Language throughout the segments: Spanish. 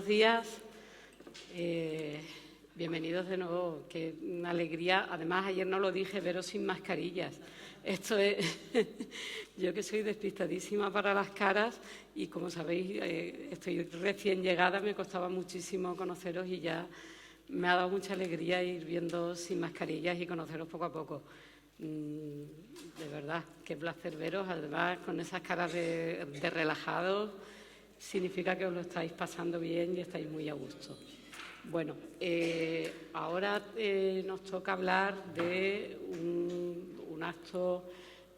buenos días. Bienvenidos de nuevo. Qué una alegría. Además, ayer no lo dije, veros sin mascarillas. Esto es... Yo que soy despistadísima para las caras y, como sabéis, estoy recién llegada, me costaba muchísimo conoceros y ya me ha dado mucha alegría ir viendo sin mascarillas y conoceros poco a poco. De verdad, qué placer veros, además con esas caras de relajados, significa que os lo estáis pasando bien y estáis muy a gusto. Bueno, ahora nos toca hablar de un acto,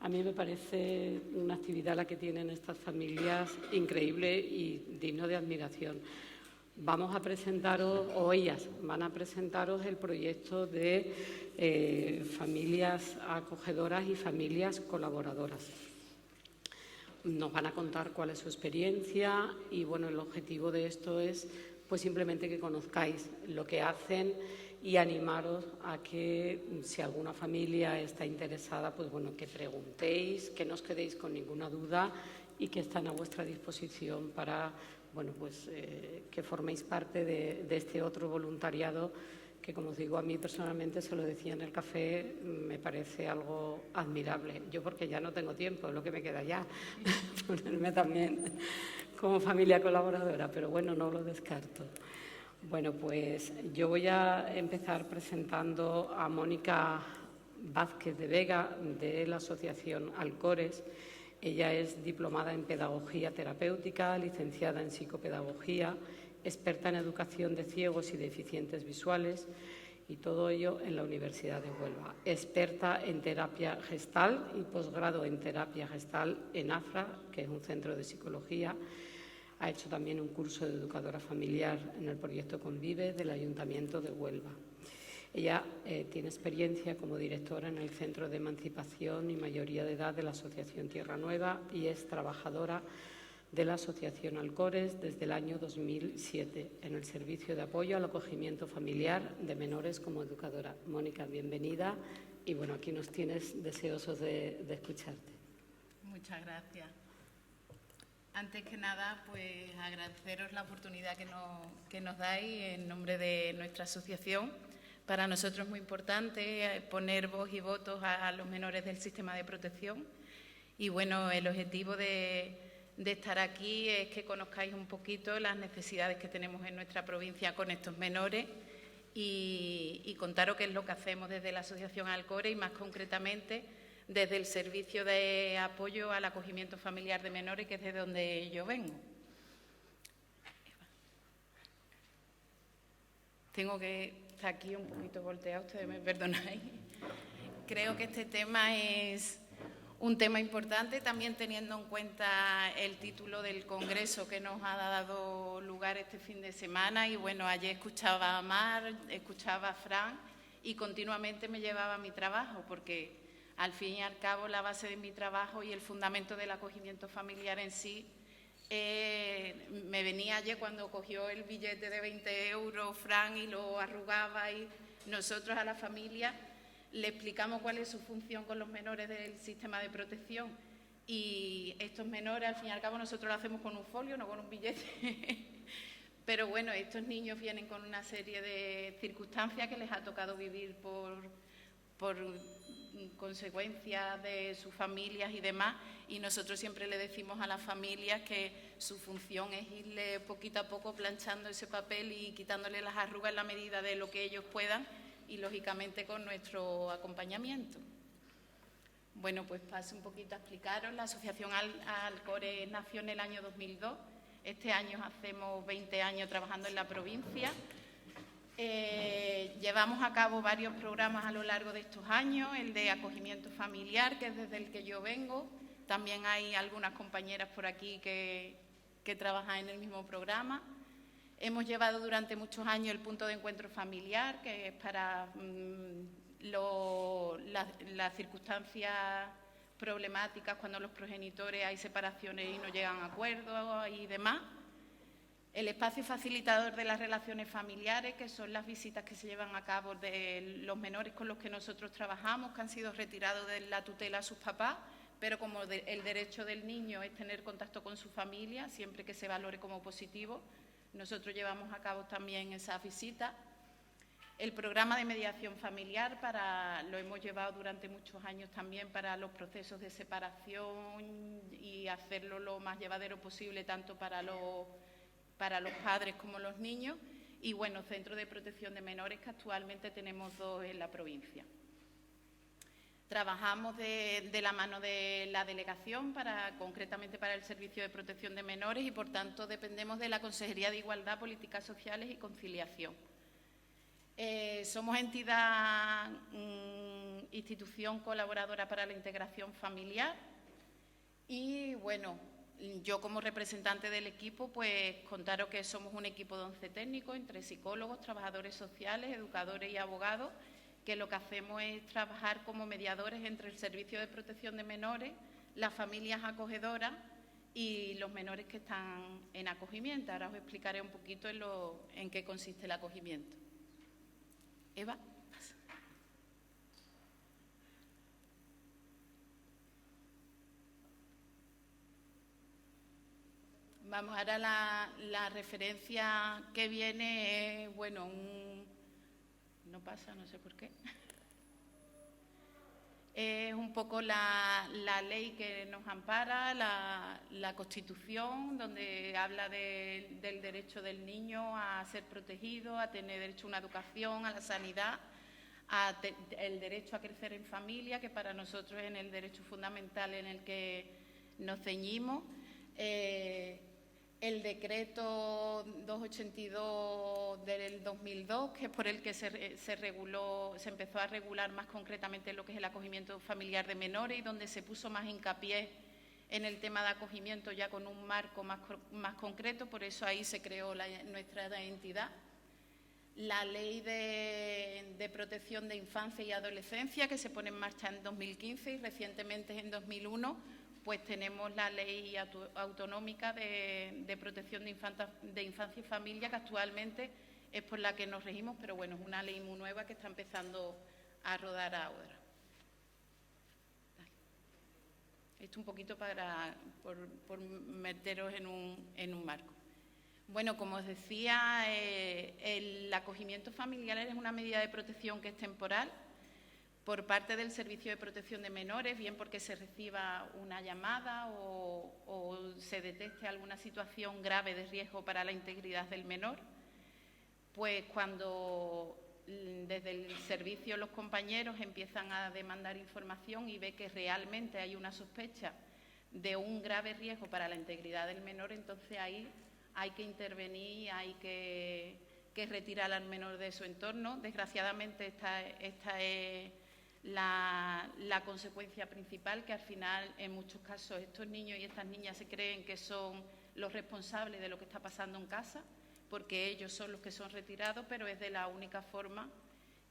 a mí me parece una actividad la que tienen estas familias increíble y digno de admiración. Vamos a presentaros, o ellas van a presentaros el proyecto de familias acogedoras y familias colaboradoras. Nos van a contar cuál es su experiencia y, bueno, el objetivo de esto es pues simplemente que conozcáis lo que hacen y animaros a que, si alguna familia está interesada, pues bueno, que preguntéis, que no os quedéis con ninguna duda y que están a vuestra disposición para, bueno, pues que forméis parte de este otro voluntariado que, como os digo, a mí personalmente, se lo decía en el café, me parece algo admirable. Yo porque ya no tengo tiempo, es lo que me queda ya, ponerme también como familia colaboradora, pero bueno, no lo descarto. Bueno, pues yo voy a empezar presentando a Mónica Vázquez de Vega, de la Asociación Alcores. Ella es diplomada en Pedagogía Terapéutica, licenciada en Psicopedagogía, experta en Educación de Ciegos y Deficientes Visuales, y todo ello en la Universidad de Huelva. Experta en terapia gestal y posgrado en terapia gestal en AFRA, que es un centro de psicología. Ha hecho también un curso de educadora familiar en el proyecto Convive del Ayuntamiento de Huelva. Ella tiene experiencia como directora en el Centro de Emancipación y Mayoría de Edad de la Asociación Tierra Nueva y es trabajadora de la Asociación Alcores desde el año 2007 en el Servicio de Apoyo al Acogimiento Familiar de Menores como educadora. Mónica, bienvenida y, bueno, aquí nos tienes deseosos de escucharte. Muchas gracias. Antes que nada, pues agradeceros la oportunidad que nos dais en nombre de nuestra asociación. Para nosotros es muy importante poner voz y votos a los menores del sistema de protección. Y bueno, el objetivo de estar aquí es que conozcáis un poquito las necesidades que tenemos en nuestra provincia con estos menores y contaros qué es lo que hacemos desde la Asociación Alcores y, más concretamente, desde el Servicio de Apoyo al Acogimiento Familiar de Menores, que es de donde yo vengo. Tengo que estar aquí un poquito volteado, ustedes me perdonáis. Creo que este tema es un tema importante, también teniendo en cuenta el título del congreso que nos ha dado lugar este fin de semana. Y bueno, ayer escuchaba a Mar, escuchaba a Fran y continuamente me llevaba a mi trabajo, porque al fin y al cabo la base de mi trabajo y el fundamento del acogimiento familiar en sí me venía ayer cuando cogió el billete de 20 euros Fran y lo arrugaba, y nosotros a la familia le explicamos cuál es su función con los menores del sistema de protección, y estos menores al fin y al cabo nosotros lo hacemos con un folio, no con un billete. Pero bueno, estos niños vienen con una serie de circunstancias que les ha tocado vivir por consecuencias de sus familias y demás, y nosotros siempre le decimos a las familias que su función es irle poquito a poco planchando ese papel y quitándole las arrugas en la medida de lo que ellos puedan, y lógicamente con nuestro acompañamiento. Bueno, pues paso un poquito a explicaros. La Asociación Alcores nació en el año 2002. Este año hacemos 20 años trabajando en la provincia. Llevamos a cabo varios programas a lo largo de estos años, el de acogimiento familiar, que es desde el que yo vengo. También hay algunas compañeras por aquí que trabajan en el mismo programa. Hemos llevado durante muchos años el punto de encuentro familiar, que es para las circunstancias problemáticas cuando los progenitores hay separaciones y no llegan a acuerdos y demás. El espacio facilitador de las relaciones familiares, que son las visitas que se llevan a cabo de los menores con los que nosotros trabajamos, que han sido retirados de la tutela a sus papás, pero como el derecho del niño es tener contacto con su familia, siempre que se valore como positivo, nosotros llevamos a cabo también esas visitas. El programa de mediación familiar lo hemos llevado durante muchos años también para los procesos de separación y hacerlo lo más llevadero posible tanto para los padres como los niños. Y bueno, centros de protección de menores que actualmente tenemos 2 en la provincia. Trabajamos de la mano de la delegación, concretamente para el Servicio de Protección de Menores, y por tanto dependemos de la Consejería de Igualdad, Políticas Sociales y Conciliación. Somos entidad, institución colaboradora para la integración familiar y, bueno, yo como representante del equipo, pues contaros que somos un equipo de 11 técnicos, entre psicólogos, trabajadores sociales, educadores y abogados, que lo que hacemos es trabajar como mediadores entre el Servicio de Protección de Menores, las familias acogedoras y los menores que están en acogimiento. Ahora os explicaré un poquito en qué consiste el acogimiento. Eva. Vamos, ahora la referencia que viene es, bueno, no pasa, no sé por qué. Es un poco la ley que nos ampara, la Constitución, donde habla del derecho del niño a ser protegido, a tener derecho a una educación, a la sanidad, el derecho a crecer en familia, que para nosotros es el derecho fundamental en el que nos ceñimos. El decreto 282 del 2002, que es por el que se empezó a regular más concretamente lo que es el acogimiento familiar de menores y donde se puso más hincapié en el tema de acogimiento ya con un marco más concreto, por eso ahí se creó nuestra entidad. La Ley de Protección de Infancia y Adolescencia, que se pone en marcha en 2015 y recientemente en 2001, pues tenemos la Ley Autonómica de Protección de Infancia y Familia, que actualmente es por la que nos regimos, pero bueno, es una ley muy nueva que está empezando a rodar ahora. Esto un poquito por meteros en un marco. Bueno, como os decía, el acogimiento familiar es una medida de protección que es temporal por parte del Servicio de Protección de Menores, bien porque se reciba una llamada o se detecte alguna situación grave de riesgo para la integridad del menor, pues cuando desde el servicio los compañeros empiezan a demandar información y ve que realmente hay una sospecha de un grave riesgo para la integridad del menor, entonces ahí hay que intervenir, hay que retirar al menor de su entorno. Desgraciadamente esta es la consecuencia principal, que al final en muchos casos estos niños y estas niñas se creen que son los responsables de lo que está pasando en casa, porque ellos son los que son retirados, pero es de la única forma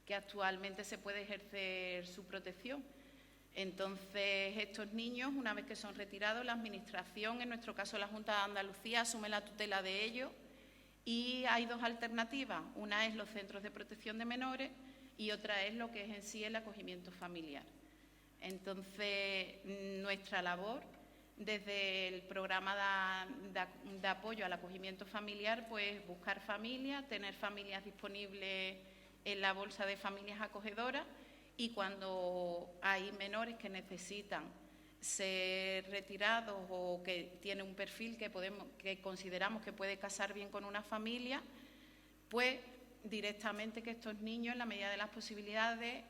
que actualmente se puede ejercer su protección. Entonces, estos niños, una vez que son retirados, la Administración, en nuestro caso la Junta de Andalucía, asume la tutela de ellos y hay 2 alternativas. Una es los centros de protección de menores y otra es lo que es en sí el acogimiento familiar. Entonces, nuestra labor desde el programa de apoyo al acogimiento familiar, pues buscar familias, tener familias disponibles en la bolsa de familias acogedoras, y cuando hay menores que necesitan ser retirados o que tienen un perfil que consideramos que puede casar bien con una familia, pues directamente que estos niños, en la medida de las posibilidades,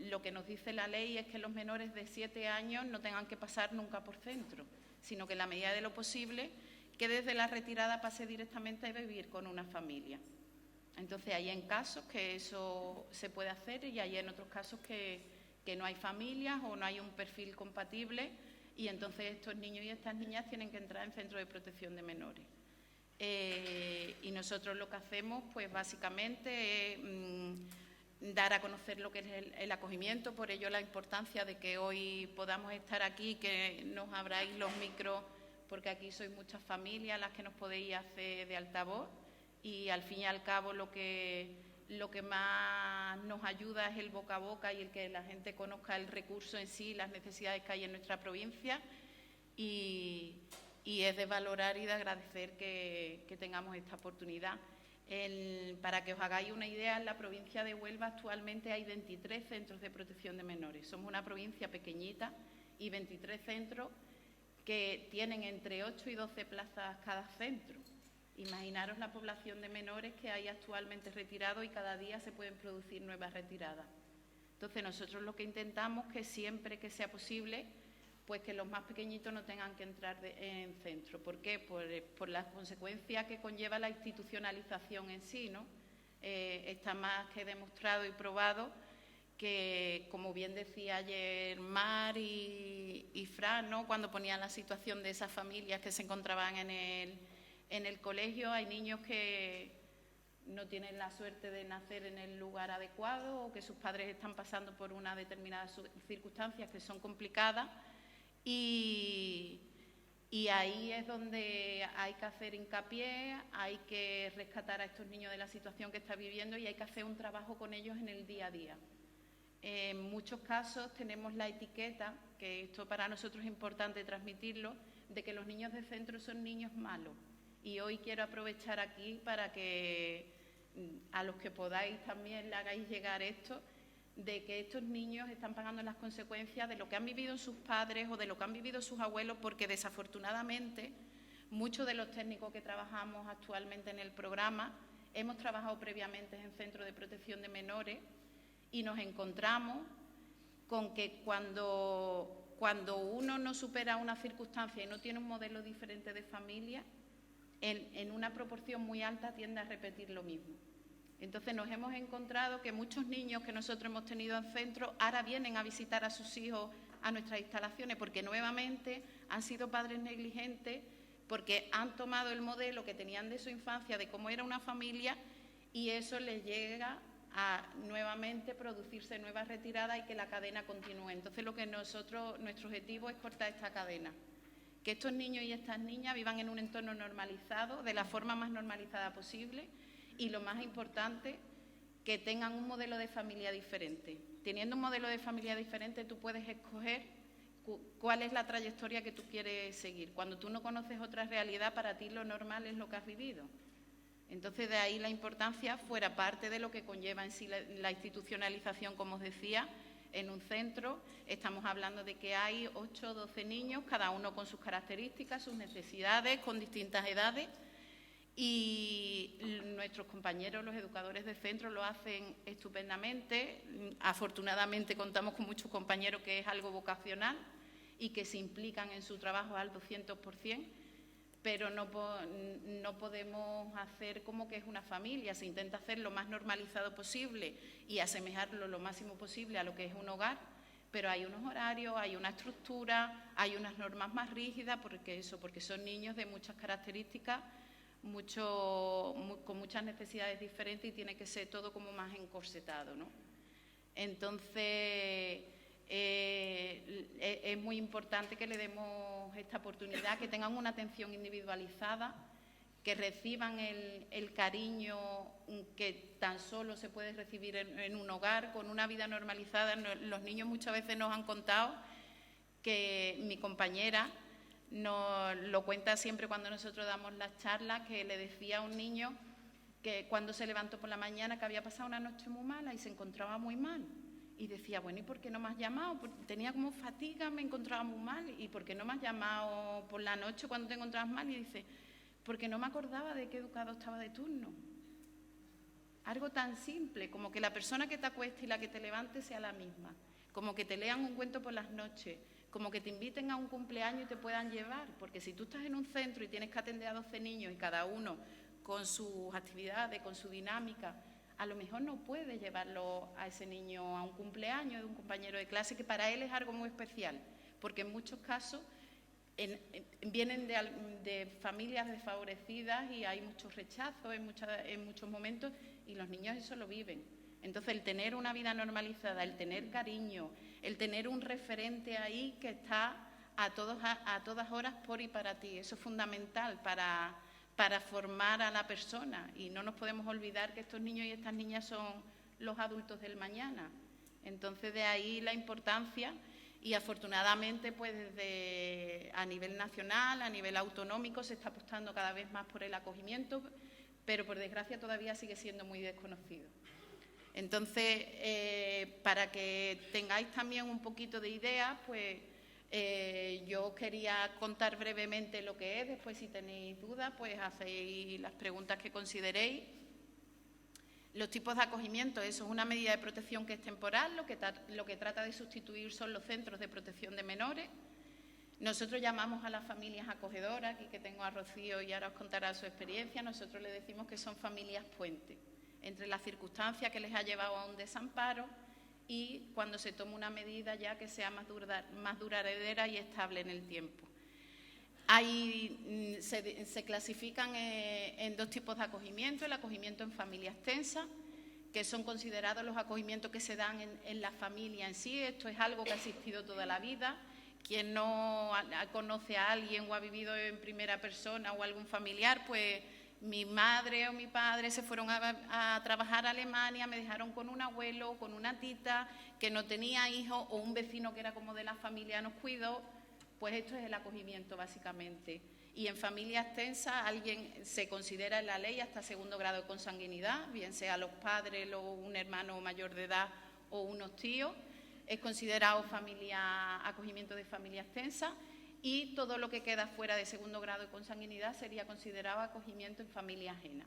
lo que nos dice la ley es que los menores de 7 años no tengan que pasar nunca por centro, sino que en la medida de lo posible, que desde la retirada pase directamente a vivir con una familia. Entonces, hay en casos que eso se puede hacer y hay en otros casos que no hay familias o no hay un perfil compatible, y entonces estos niños y estas niñas tienen que entrar en centros de protección de menores. Y nosotros lo que hacemos, pues básicamente es dar a conocer lo que es el acogimiento, por ello la importancia de que hoy podamos estar aquí, que nos abráis los micros, porque aquí sois muchas familias las que nos podéis hacer de altavoz, y al fin y al cabo lo que más nos ayuda es el boca a boca y el que la gente conozca el recurso en sí, las necesidades que hay en nuestra provincia, y y es de valorar y de agradecer que tengamos esta oportunidad. Para que os hagáis una idea, en la provincia de Huelva actualmente hay 23 centros de protección de menores. Somos una provincia pequeñita y 23 centros que tienen entre 8 y 12 plazas cada centro. Imaginaros la población de menores que hay actualmente retirados y cada día se pueden producir nuevas retiradas. Entonces, nosotros lo que intentamos es que siempre que sea posible, pues que los más pequeñitos no tengan que entrar en centro. ¿Por qué? Por las consecuencias que conlleva la institucionalización en sí, ¿no? Está más que demostrado y probado que, como bien decía ayer Mar y Fran, ¿no?, cuando ponían la situación de esas familias que se encontraban en el colegio, hay niños que no tienen la suerte de nacer en el lugar adecuado o que sus padres están pasando por unas determinadas circunstancias que son complicadas y ahí es donde hay que hacer hincapié, hay que rescatar a estos niños de la situación que están viviendo y hay que hacer un trabajo con ellos en el día a día. En muchos casos tenemos la etiqueta, que esto para nosotros es importante transmitirlo, de que los niños de centro son niños malos. Y hoy quiero aprovechar aquí para que a los que podáis también le hagáis llegar esto, de que estos niños están pagando las consecuencias de lo que han vivido sus padres o de lo que han vivido sus abuelos, porque desafortunadamente muchos de los técnicos que trabajamos actualmente en el programa hemos trabajado previamente en centros de protección de menores y nos encontramos con que cuando uno no supera una circunstancia y no tiene un modelo diferente de familia, en una proporción muy alta tiende a repetir lo mismo. Entonces nos hemos encontrado que muchos niños que nosotros hemos tenido en centro ahora vienen a visitar a sus hijos a nuestras instalaciones porque nuevamente han sido padres negligentes, porque han tomado el modelo que tenían de su infancia de cómo era una familia y eso les llega a nuevamente producirse nuevas retiradas y que la cadena continúe. Entonces nuestro objetivo es cortar esta cadena, que estos niños y estas niñas vivan en un entorno normalizado, de la forma más normalizada posible y lo más importante, que tengan un modelo de familia diferente. Teniendo un modelo de familia diferente tú puedes escoger cuál es la trayectoria que tú quieres seguir. Cuando tú no conoces otra realidad, para ti lo normal es lo que has vivido. Entonces, de ahí la importancia, fuera parte de lo que conlleva en sí la institucionalización, como os decía, en un centro estamos hablando de que hay 8 o 12 niños, cada uno con sus características, sus necesidades, con distintas edades, y nuestros compañeros, los educadores del centro, lo hacen estupendamente. Afortunadamente contamos con muchos compañeros que es algo vocacional y que se implican en su trabajo al 200%, pero no podemos hacer como que es una familia. Se intenta hacer lo más normalizado posible y asemejarlo lo máximo posible a lo que es un hogar, pero hay unos horarios, hay una estructura, hay unas normas más rígidas, porque son niños de muchas características, con muchas necesidades diferentes y tiene que ser todo como más encorsetado, ¿no? Entonces, es muy importante que le demos esta oportunidad, que tengan una atención individualizada, que reciban el cariño que tan solo se puede recibir en un hogar, con una vida normalizada. Los niños muchas veces nos han contado, que mi compañera nos lo cuenta siempre cuando nosotros damos las charlas, que le decía a un niño que cuando se levantó por la mañana que había pasado una noche muy mala y se encontraba muy mal. Y decía, bueno, ¿y por qué no me has llamado? Porque tenía como fatiga, me encontraba muy mal. ¿Y por qué no me has llamado por la noche cuando te encontrabas mal? Y dice, porque no me acordaba de qué educado estaba de turno. Algo tan simple como que la persona que te acueste y la que te levante sea la misma. Como que te lean un cuento por las noches, como que te inviten a un cumpleaños y te puedan llevar. Porque si tú estás en un centro y tienes que atender a 12 niños y cada uno con sus actividades, con su dinámica, a lo mejor no puedes llevarlo a ese niño a un cumpleaños de un compañero de clase, que para él es algo muy especial, porque en muchos casos vienen de familias desfavorecidas y hay muchos rechazos en muchos momentos y los niños eso lo viven. Entonces, el tener una vida normalizada, el tener cariño, el tener un referente ahí que está a todas horas por y para ti, eso es fundamental para formar a la persona, y no nos podemos olvidar que estos niños y estas niñas son los adultos del mañana. Entonces, de ahí la importancia Y afortunadamente, pues desde a nivel nacional, a nivel autonómico, se está apostando cada vez más por el acogimiento, pero por desgracia todavía sigue siendo muy desconocido. Entonces, para que tengáis también un poquito de idea, pues yo quería contar brevemente lo que es. Después, si tenéis dudas, pues hacéis las preguntas que consideréis. Los tipos de acogimiento, eso es una medida de protección que es temporal, lo que trata de sustituir son los centros de protección de menores. Nosotros llamamos a las familias acogedoras, aquí que tengo a Rocío y ahora os contará su experiencia, nosotros le decimos que son familias puente entre la circunstancia que les ha llevado a un desamparo y cuando se toma una medida ya que sea más duradera y estable en el tiempo. Se clasifican en dos tipos de acogimiento: el acogimiento en familia extensa, que son considerados los acogimientos que se dan en la familia en sí. Esto es algo que ha existido toda la vida. Quien no conoce a alguien o ha vivido en primera persona o algún familiar, pues mi madre o mi padre se fueron a trabajar a Alemania, me dejaron con un abuelo, con una tita que no tenía hijos, o un vecino que era como de la familia nos cuidó. Pues esto es el acogimiento básicamente. Y en familia extensa alguien se considera en la ley hasta segundo grado de consanguinidad, bien sea los padres o un hermano mayor de edad o unos tíos. Es considerado acogimiento de familia extensa, y todo lo que queda fuera de segundo grado de consanguinidad sería considerado acogimiento en familia ajena.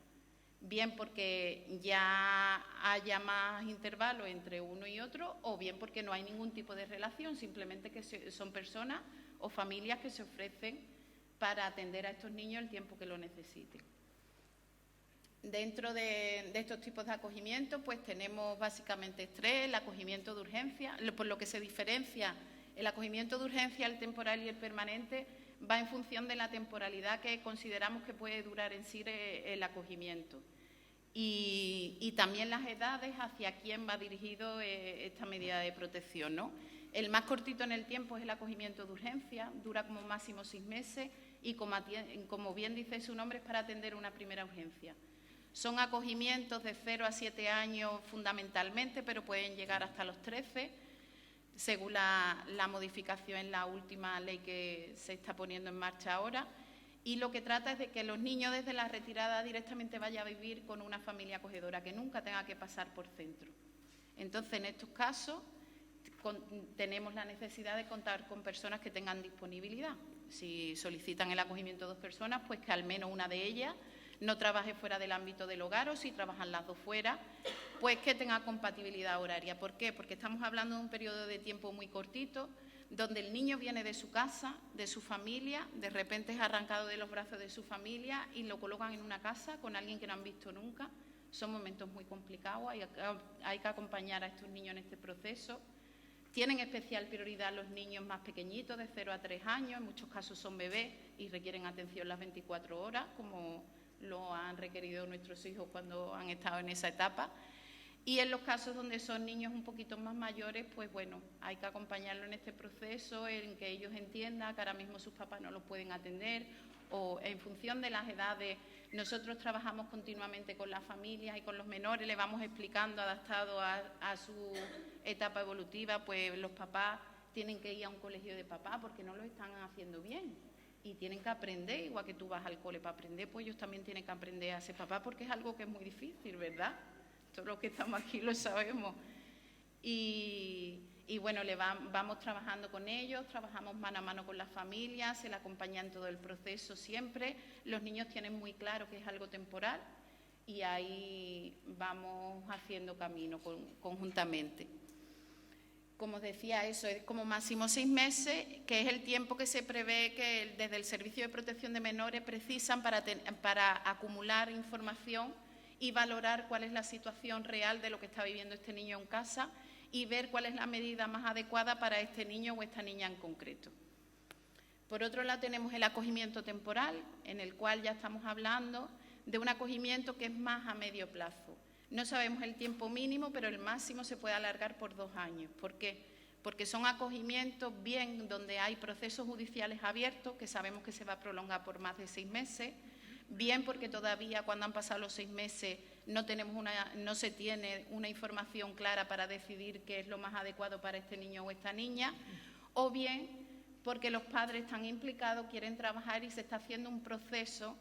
Bien porque ya haya más intervalo entre uno y otro, o bien porque no hay ningún tipo de relación, simplemente que son personas o familias que se ofrecen para atender a estos niños el tiempo que lo necesiten. Dentro de estos tipos de acogimiento, pues tenemos básicamente tres: el acogimiento de urgencia. Por lo que se diferencia el acogimiento de urgencia, el temporal y el permanente, va en función de la temporalidad que consideramos que puede durar en sí el acogimiento. Y también las edades hacia quién va dirigido esta medida de protección, ¿no? El más cortito en el tiempo es el acogimiento de urgencia, dura como máximo 6 meses y como bien dice su nombre, es para atender una primera urgencia. Son acogimientos de 0 a 7 años fundamentalmente, pero pueden llegar hasta los 13, según la modificación en la última ley que se está poniendo en marcha ahora. Y lo que trata es de que los niños desde la retirada directamente vayan a vivir con una familia acogedora, que nunca tenga que pasar por centro. Entonces, en estos casos, tenemos la necesidad de contar con personas que tengan disponibilidad. Si solicitan el acogimiento de 2 personas, pues que al menos una de ellas no trabaje fuera del ámbito del hogar, o si trabajan las 2 fuera, pues que tenga compatibilidad horaria. ¿Por qué? Porque estamos hablando de un periodo de tiempo muy cortito, donde el niño viene de su casa, de su familia, de repente es arrancado de los brazos de su familia y lo colocan en una casa con alguien que no han visto nunca. Son momentos muy complicados, hay que acompañar a estos niños en este proceso. Tienen especial prioridad los niños más pequeñitos, de 0 a 3 años, en muchos casos son bebés y requieren atención las 24 horas, como lo han requerido nuestros hijos cuando han estado en esa etapa. Y en los casos donde son niños un poquito más mayores, pues bueno, hay que acompañarlo en este proceso, en que ellos entiendan que ahora mismo sus papás no los pueden atender, o en función de las edades. Nosotros trabajamos continuamente con las familias y con los menores, le vamos explicando, adaptado a su etapa evolutiva, pues los papás tienen que ir a un colegio de papá porque no lo están haciendo bien y tienen que aprender, igual que tú vas al cole para aprender, pues ellos también tienen que aprender a ser papá, porque es algo que es muy difícil, ¿verdad? Todos los que estamos aquí lo sabemos. Y bueno, vamos trabajando con ellos, trabajamos mano a mano con las familias, se les acompaña en todo el proceso siempre. Los niños tienen muy claro que es algo temporal y ahí vamos haciendo camino conjuntamente. Como os decía, eso es como máximo 6 meses, que es el tiempo que se prevé que desde el Servicio de Protección de Menores precisan para acumular información y valorar cuál es la situación real de lo que está viviendo este niño en casa y ver cuál es la medida más adecuada para este niño o esta niña en concreto. Por otro lado, tenemos el acogimiento temporal, en el cual ya estamos hablando de un acogimiento que es más a medio plazo. No sabemos el tiempo mínimo, pero el máximo se puede alargar por 2 años. ¿Por qué? Porque son acogimientos bien donde hay procesos judiciales abiertos, que sabemos que se va a prolongar por más de 6 meses, bien porque todavía cuando han pasado los 6 meses no se tiene una información clara para decidir qué es lo más adecuado para este niño o esta niña, o bien porque los padres están implicados, quieren trabajar y se está haciendo un proceso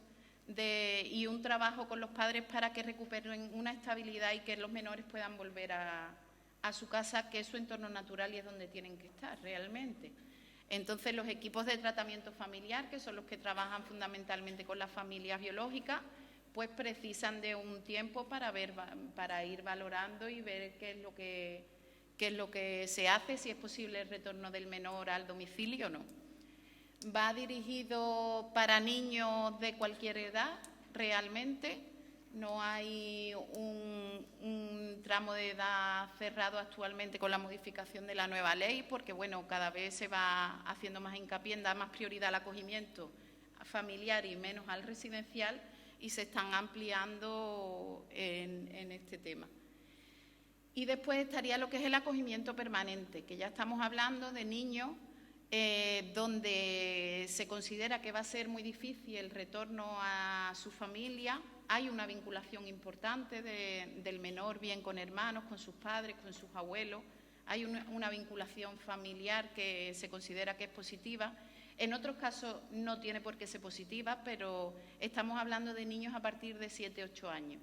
y un trabajo con los padres para que recuperen una estabilidad y que los menores puedan volver a su casa, que es su entorno natural y es donde tienen que estar realmente. Entonces, los equipos de tratamiento familiar, que son los que trabajan fundamentalmente con las familias biológicas, pues precisan de un tiempo para ir valorando y ver qué es lo que se hace, si es posible el retorno del menor al domicilio o no. Va dirigido para niños de cualquier edad, realmente. No hay un tramo de edad cerrado actualmente con la modificación de la nueva ley, porque bueno, cada vez se va haciendo más hincapié, da más prioridad al acogimiento familiar y menos al residencial, y se están ampliando en este tema. Y después estaría lo que es el acogimiento permanente, que ya estamos hablando de niños donde se considera que va a ser muy difícil el retorno a su familia. Hay una vinculación importante del menor, bien con hermanos, con sus padres, con sus abuelos. Hay una vinculación familiar que se considera que es positiva. En otros casos no tiene por qué ser positiva, pero estamos hablando de niños a partir de 7, 8 años.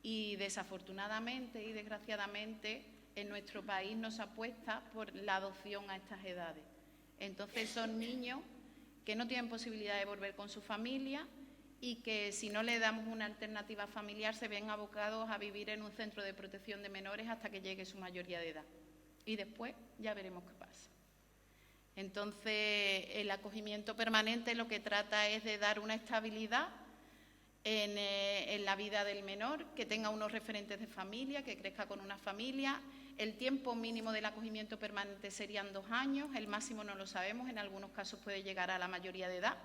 Y desafortunadamente y desgraciadamente en nuestro país no se apuesta por la adopción a estas edades. Entonces son niños que no tienen posibilidad de volver con su familia y que si no le damos una alternativa familiar se ven abocados a vivir en un centro de protección de menores hasta que llegue su mayoría de edad. Y después ya veremos qué pasa. Entonces el acogimiento permanente lo que trata es de dar una estabilidad en la vida del menor, que tenga unos referentes de familia, que crezca con una familia. El tiempo mínimo del acogimiento permanente serían 2 años, el máximo no lo sabemos, en algunos casos puede llegar a la mayoría de edad.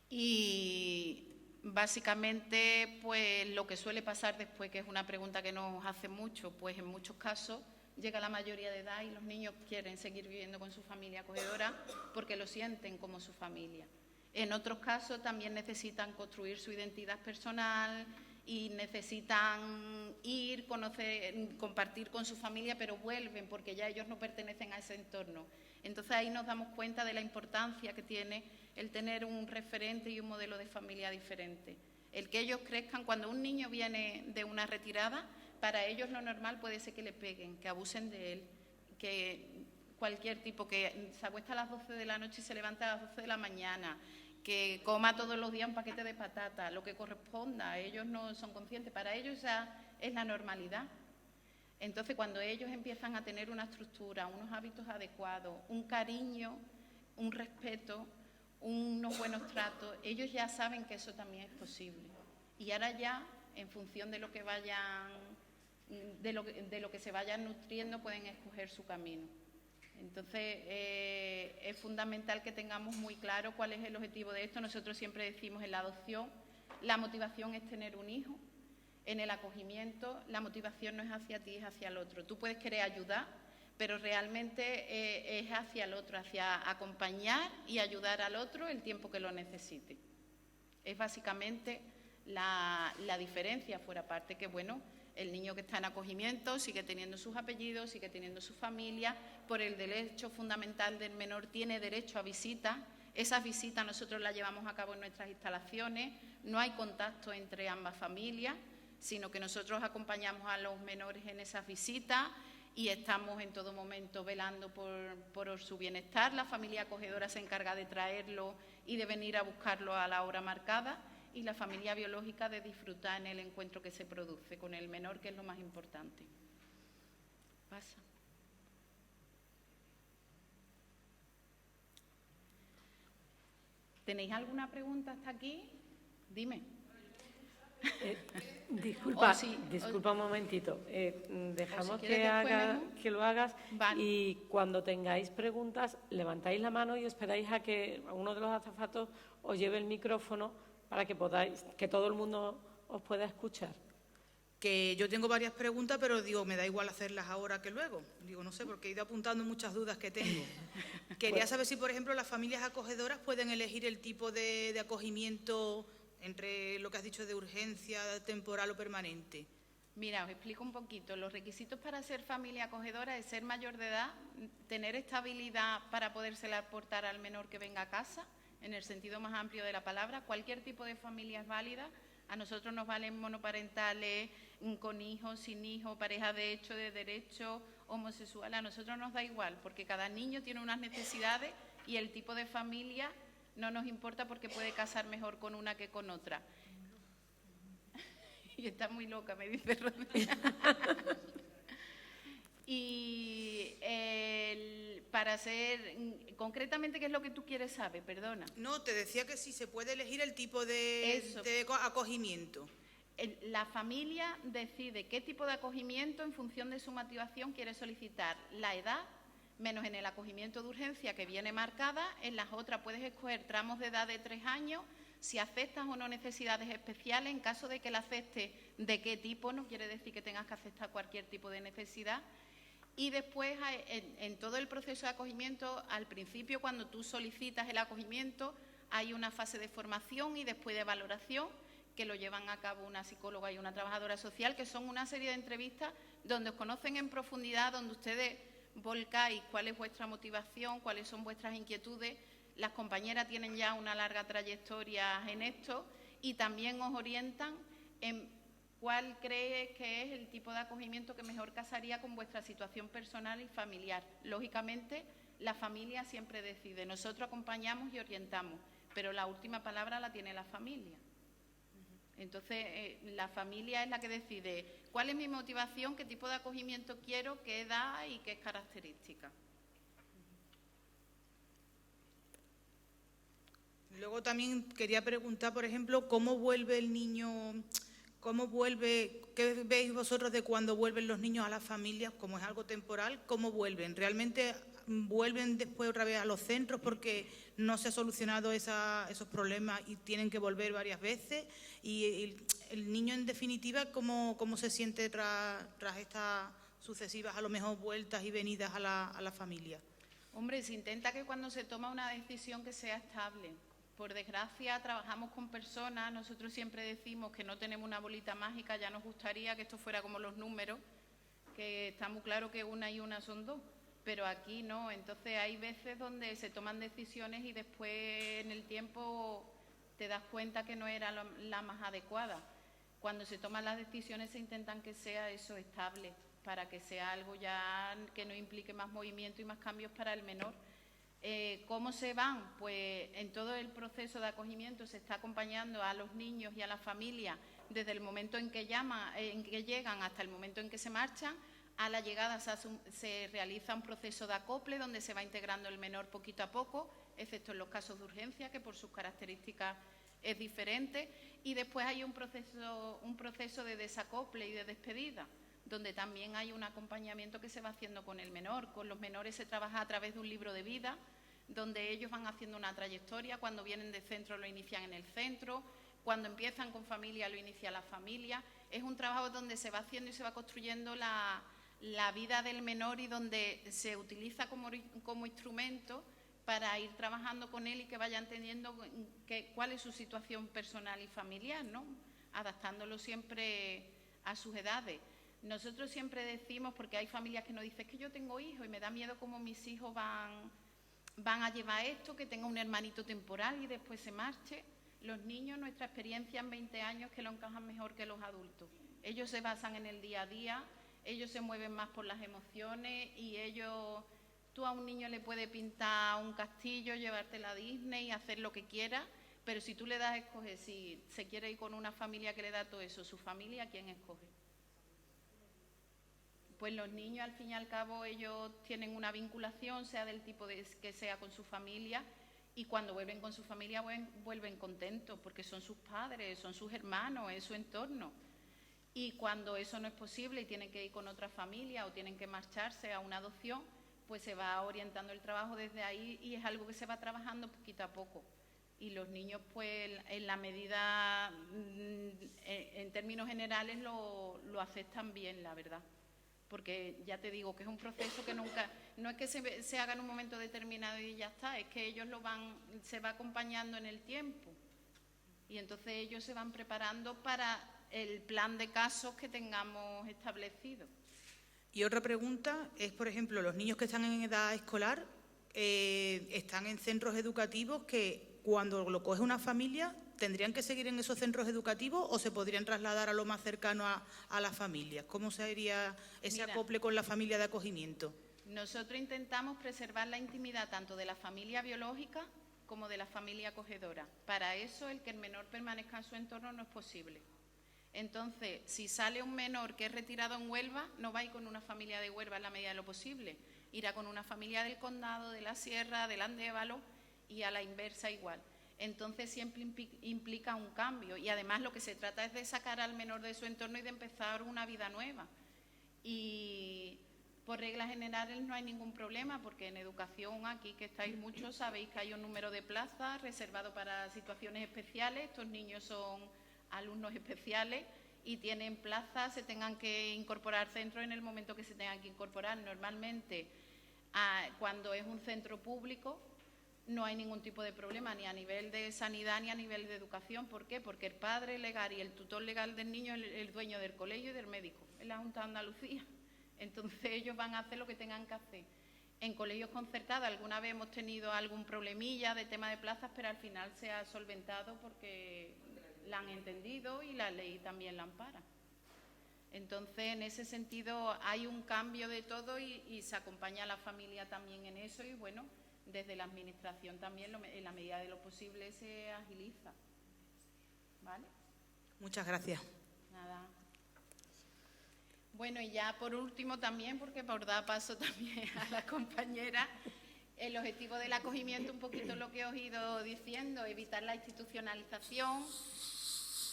Y básicamente, pues lo que suele pasar después, que es una pregunta que nos hace mucho, pues en muchos casos llega la mayoría de edad y los niños quieren seguir viviendo con su familia acogedora porque lo sienten como su familia. En otros casos también necesitan construir su identidad personal y necesitan ir, conocer, compartir con su familia, pero vuelven porque ya ellos no pertenecen a ese entorno. Entonces ahí nos damos cuenta de la importancia que tiene el tener un referente y un modelo de familia diferente. El que ellos crezcan, cuando un niño viene de una retirada, para ellos lo normal puede ser que le peguen, que abusen de él, que cualquier tipo, que se acuesta a las 12 de la noche y se levanta a las 12 de la mañana, que coma todos los días un paquete de patata, lo que corresponda. Ellos no son conscientes, para ellos ya es la normalidad. Entonces, cuando ellos empiezan a tener una estructura, unos hábitos adecuados, un cariño, un respeto, unos buenos tratos, ellos ya saben que eso también es posible. Y ahora ya, en función de lo que vayan, de lo que se vayan nutriendo, pueden escoger su camino. Entonces, es fundamental que tengamos muy claro cuál es el objetivo de esto. Nosotros siempre decimos en la adopción, la motivación es tener un hijo. En el acogimiento, la motivación no es hacia ti, es hacia el otro. Tú puedes querer ayudar, pero realmente es hacia el otro, hacia acompañar y ayudar al otro el tiempo que lo necesite. Es básicamente la diferencia, fuera parte que, bueno, el niño que está en acogimiento sigue teniendo sus apellidos, sigue teniendo su familia, por el derecho fundamental del menor tiene derecho a visitas. Esas visitas nosotros las llevamos a cabo en nuestras instalaciones, no hay contacto entre ambas familias, sino que nosotros acompañamos a los menores en esas visitas y estamos en todo momento velando por su bienestar. La familia acogedora se encarga de traerlo y de venir a buscarlo a la hora marcada, y la familia biológica de disfrutar en el encuentro que se produce con el menor, que es lo más importante. Pasa. ¿Tenéis alguna pregunta hasta aquí? Dime. Disculpa un momentito. Dejamos si que lo hagas, vale. Y cuando tengáis preguntas, levantáis la mano y esperáis a que uno de los azafatos os lleve el micrófono para que podáis, que todo el mundo os pueda escuchar. Que yo tengo varias preguntas, pero digo, me da igual hacerlas ahora que luego. Digo, no sé, porque he ido apuntando muchas dudas que tengo. Quería saber si, por ejemplo, las familias acogedoras pueden elegir el tipo de acogimiento entre lo que has dicho de urgencia, temporal o permanente. Mira, os explico un poquito. Los requisitos para ser familia acogedora es ser mayor de edad, tener estabilidad para podérsela aportar al menor que venga a casa, en el sentido más amplio de la palabra. Cualquier tipo de familia es válida. A nosotros nos valen monoparentales, con hijos, sin hijos, pareja de hecho, de derecho, homosexual. A nosotros nos da igual, porque cada niño tiene unas necesidades y el tipo de familia no nos importa porque puede casar mejor con una que con otra. Y está muy loca, me dice Rodríguez. Y para ser, concretamente, ¿qué es lo que tú quieres saber? Perdona. No, te decía que sí, se puede elegir el tipo de acogimiento. La familia decide qué tipo de acogimiento en función de su motivación quiere solicitar. La edad, menos en el acogimiento de urgencia que viene marcada, en las otras puedes escoger tramos de edad de 3 años, si aceptas o no necesidades especiales. En caso de que la aceptes, ¿de qué tipo? No quiere decir que tengas que aceptar cualquier tipo de necesidad. Y después, en todo el proceso de acogimiento, al principio, cuando tú solicitas el acogimiento, hay una fase de formación y después de valoración, que lo llevan a cabo una psicóloga y una trabajadora social, que son una serie de entrevistas donde os conocen en profundidad, donde ustedes volcáis cuál es vuestra motivación, cuáles son vuestras inquietudes. Las compañeras tienen ya una larga trayectoria en esto y también os orientan en cuál crees que es el tipo de acogimiento que mejor casaría con vuestra situación personal y familiar. Lógicamente, la familia siempre decide. Nosotros acompañamos y orientamos, pero la última palabra la tiene la familia. Entonces, la familia es la que decide cuál es mi motivación, qué tipo de acogimiento quiero, qué edad y qué características. Luego también quería preguntar, por ejemplo, ¿cómo vuelve el niño? ¿Qué veis vosotros de cuando vuelven los niños a las familias? Como es algo temporal, ¿cómo vuelven? ¿Realmente vuelven después otra vez a los centros porque no se ha solucionado esos problemas y tienen que volver varias veces? Y el niño, en definitiva, ¿cómo se siente tras estas sucesivas, a lo mejor, vueltas y venidas a la familia? Hombre, se intenta que cuando se toma una decisión que sea estable. Por desgracia, trabajamos con personas, nosotros siempre decimos que no tenemos una bolita mágica, ya nos gustaría que esto fuera como los números, que está muy claro que una y una son 2, pero aquí no. Entonces hay veces donde se toman decisiones y después en el tiempo te das cuenta que no era la más adecuada. Cuando se toman las decisiones se intentan que sea eso estable, para que sea algo ya que no implique más movimiento y más cambios para el menor. ¿Cómo se van? Pues en todo el proceso de acogimiento se está acompañando a los niños y a la familia desde el momento en que llegan hasta el momento en que se marchan. A la llegada se realiza un proceso de acople donde se va integrando el menor poquito a poco, excepto en los casos de urgencia, que por sus características es diferente. Y después hay un proceso de desacople y de despedida, donde también hay un acompañamiento que se va haciendo con el menor. Con los menores se trabaja a través de un libro de vida, donde ellos van haciendo una trayectoria. Cuando vienen de centro lo inician en el centro, cuando empiezan con familia lo inicia la familia. Es un trabajo donde se va haciendo y se va construyendo la vida del menor y donde se utiliza como instrumento para ir trabajando con él y que vaya entendiendo cuál es su situación personal y familiar, ¿no? Adaptándolo siempre a sus edades. Nosotros siempre decimos, porque hay familias que nos dicen que yo tengo hijos y me da miedo cómo mis hijos van a llevar esto, que tenga un hermanito temporal y después se marche. Los niños, nuestra experiencia en 20 años, que lo encajan mejor que los adultos. Ellos se basan en el día a día, ellos se mueven más por las emociones y tú a un niño le puedes pintar un castillo, llevártela a Disney y hacer lo que quiera, pero si tú le das a escoger, si se quiere ir con una familia que le da todo eso, su familia, ¿quién escoge? Pues los niños, al fin y al cabo, ellos tienen una vinculación, sea del tipo que sea con su familia, y cuando vuelven con su familia vuelven contentos, porque son sus padres, son sus hermanos, es su entorno. Y cuando eso no es posible y tienen que ir con otra familia o tienen que marcharse a una adopción, pues se va orientando el trabajo desde ahí y es algo que se va trabajando poquito a poco. Y los niños, pues, en la medida, en términos generales, lo aceptan bien, la verdad. Porque ya te digo que es un proceso que nunca, no es que se haga en un momento determinado y ya está, es que ellos se va acompañando en el tiempo y entonces ellos se van preparando para el plan de casos que tengamos establecido. Y otra pregunta es, por ejemplo, los niños que están en edad escolar están en centros educativos que cuando lo coge una familia, ¿tendrían que seguir en esos centros educativos o se podrían trasladar a lo más cercano a las familias? ¿Cómo sería ese acople con la familia de acogimiento? Nosotros intentamos preservar la intimidad tanto de la familia biológica como de la familia acogedora. Para eso, el que el menor permanezca en su entorno no es posible. Entonces, si sale un menor que es retirado en Huelva, no va a ir con una familia de Huelva en la medida de lo posible. Irá con una familia del Condado, de la Sierra, del Andévalo y a la inversa igual. Entonces, siempre implica un cambio. Y además lo que se trata es de sacar al menor de su entorno y de empezar una vida nueva. Y por reglas generales no hay ningún problema, porque en educación, aquí que estáis muchos, sabéis que hay un número de plazas reservado para situaciones especiales. Estos niños son alumnos especiales y tienen plazas, se tengan que incorporar al centro en el momento que se tengan que incorporar. Normalmente, cuando es un centro público, no hay ningún tipo de problema, ni a nivel de sanidad ni a nivel de educación. ¿Por qué? Porque el padre legal y el tutor legal del niño es el dueño del colegio y del médico, es la Junta de Andalucía. Entonces ellos van a hacer lo que tengan que hacer. En colegios concertados alguna vez hemos tenido algún problemilla de tema de plazas, pero al final se ha solventado porque la han entendido y la ley también la ampara. Entonces, en ese sentido, hay un cambio de todo y se acompaña a la familia también en eso y, bueno, desde la administración también, en la medida de lo posible, se agiliza. ¿Vale? Muchas gracias. Nada. Bueno, y ya por último también, porque por dar paso también a la compañera, el objetivo del acogimiento, un poquito lo que os he ido diciendo, evitar la institucionalización,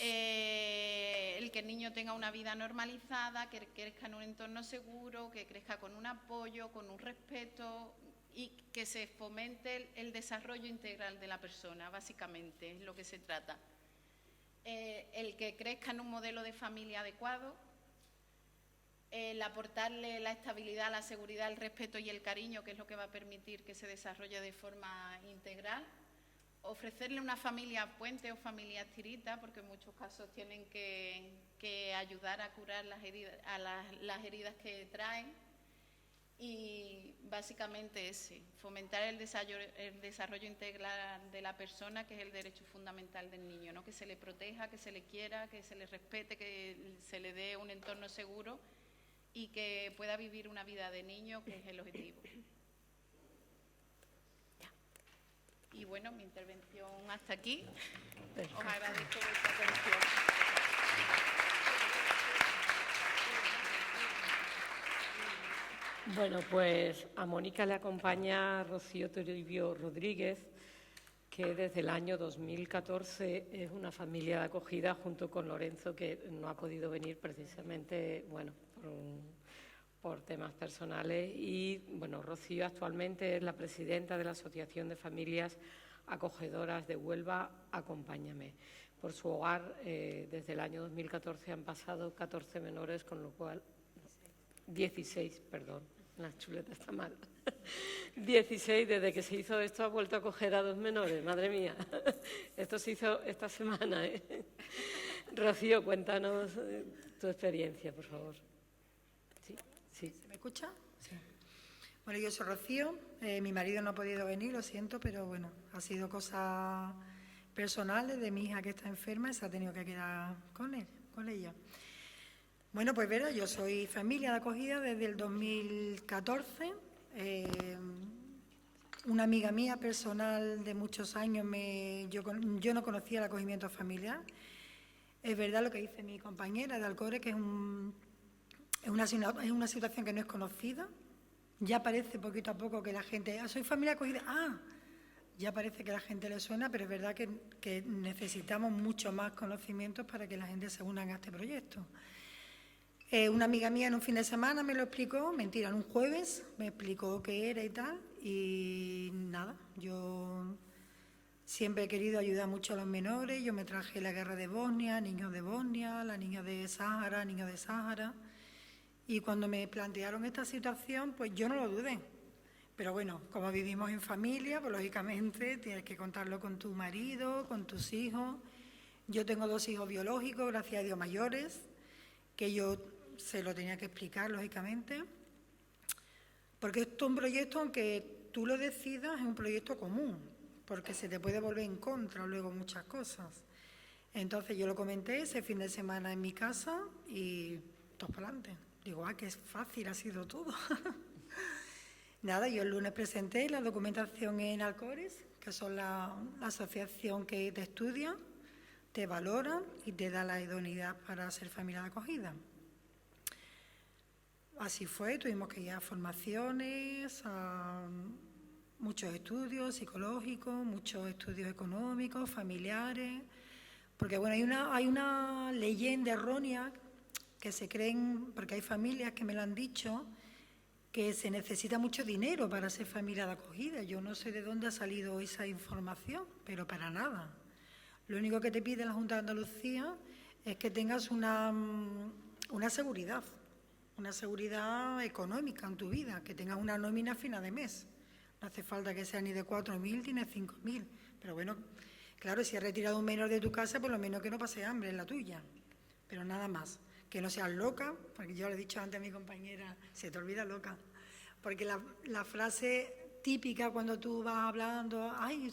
el que el niño tenga una vida normalizada, que crezca en un entorno seguro, que crezca con un apoyo, con un respeto y que se fomente el desarrollo integral de la persona, básicamente, es lo que se trata. El que crezca en un modelo de familia adecuado, el aportarle la estabilidad, la seguridad, el respeto y el cariño, que es lo que va a permitir que se desarrolle de forma integral. Ofrecerle una familia puente o familia tirita, porque en muchos casos tienen que ayudar a curar las heridas que traen. Y básicamente fomentar el desarrollo integral de la persona, que es el derecho fundamental del niño, ¿no? Que se le proteja, que se le quiera, que se le respete, que se le dé un entorno seguro y que pueda vivir una vida de niño, que es el objetivo. Y bueno, mi intervención hasta aquí. Os agradezco vuestra atención. Bueno, pues a Mónica le acompaña Rocío Toribio Rodríguez, que desde el año 2014 es una familia de acogida junto con Lorenzo, que no ha podido venir precisamente, bueno, por temas personales. Y bueno, Rocío actualmente es la presidenta de la Asociación de Familias Acogedoras de Huelva, Acompáñame. Por su hogar, desde el año 2014 han pasado 14 menores, con lo cual 16, perdón, la chuleta está mal. 16, desde que se hizo esto ha vuelto a acoger a 2 menores, madre mía. Esto se hizo esta semana, ¿eh? Rocío, cuéntanos tu experiencia, por favor. Sí, sí. ¿Se me escucha? Sí. Bueno, yo soy Rocío, mi marido no ha podido venir, lo siento, pero bueno, ha sido cosas personales de mi hija que está enferma y se ha tenido que quedar con ella. Bueno, pues verá, yo soy familia de acogida desde el 2014. Una amiga mía personal de muchos años, yo no conocía el acogimiento familiar. Es verdad lo que dice mi compañera de Alcore, que es una situación que no es conocida. Ya parece poquito a poco que la gente, soy familia acogida, ya parece que a la gente le suena, pero es verdad que necesitamos mucho más conocimientos para que la gente se una a este proyecto. Una amiga mía en un fin de semana me lo explicó, mentira, en un jueves, me explicó qué era y tal, y nada, yo siempre he querido ayudar mucho a los menores. Yo me traje la guerra de Bosnia, niños de Bosnia, la niña de Sáhara, niños de Sáhara, y cuando me plantearon esta situación, pues yo no lo dudé. Pero bueno, como vivimos en familia, pues lógicamente tienes que contarlo con tu marido, con tus hijos. Yo tengo 2 hijos biológicos, gracias a Dios mayores, que yo se lo tenía que explicar, lógicamente, porque esto es un proyecto, aunque tú lo decidas, es un proyecto común, porque se te puede volver en contra luego muchas cosas. Entonces yo lo comenté ese fin de semana en mi casa y todos para adelante. Digo, qué fácil ha sido todo. Nada, yo el lunes presenté la documentación en Alcores, que son la asociación que te estudia, te valora y te da la idoneidad para ser familia de acogida. Así fue, tuvimos que ir a formaciones, a muchos estudios psicológicos, muchos estudios económicos, familiares, porque bueno, hay una leyenda errónea que se creen, porque hay familias que me lo han dicho, que se necesita mucho dinero para ser familia de acogida. Yo no sé de dónde ha salido esa información, pero para nada. Lo único que te pide la Junta de Andalucía es que tengas una seguridad económica en tu vida, que tengas una nómina a final de mes. No hace falta que sea ni de 4.000 ni de 5.000. Pero bueno, claro, si has retirado un menor de tu casa, por lo menos que no pase hambre en la tuya. Pero nada más. Que no seas loca, porque yo le he dicho antes a mi compañera, se te olvida loca. Porque la frase típica cuando tú vas hablando, ay,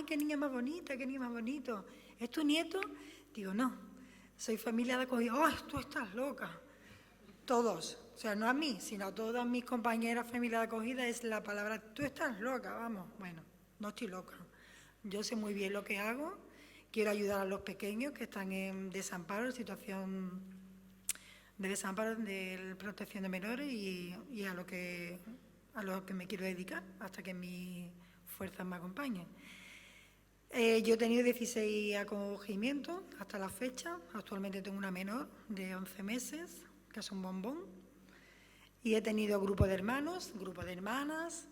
qué niña más bonita, qué niño más bonito. ¿Es tu nieto? Digo, no, soy familia de acogida. ¡Ay, tú estás loca! Todos, o sea, no a mí, sino a todas mis compañeras familia de acogida, es la palabra, tú estás loca, vamos. Bueno, no estoy loca. Yo sé muy bien lo que hago, quiero ayudar a los pequeños que están en desamparo, en situación de desamparo, de protección de menores y a lo que me quiero dedicar hasta que mis fuerzas me acompañen. Yo he tenido 16 acogimientos hasta la fecha. Actualmente tengo una menor de 11 meses, que es un bombón. Y he tenido grupo de hermanos, grupo de hermanas,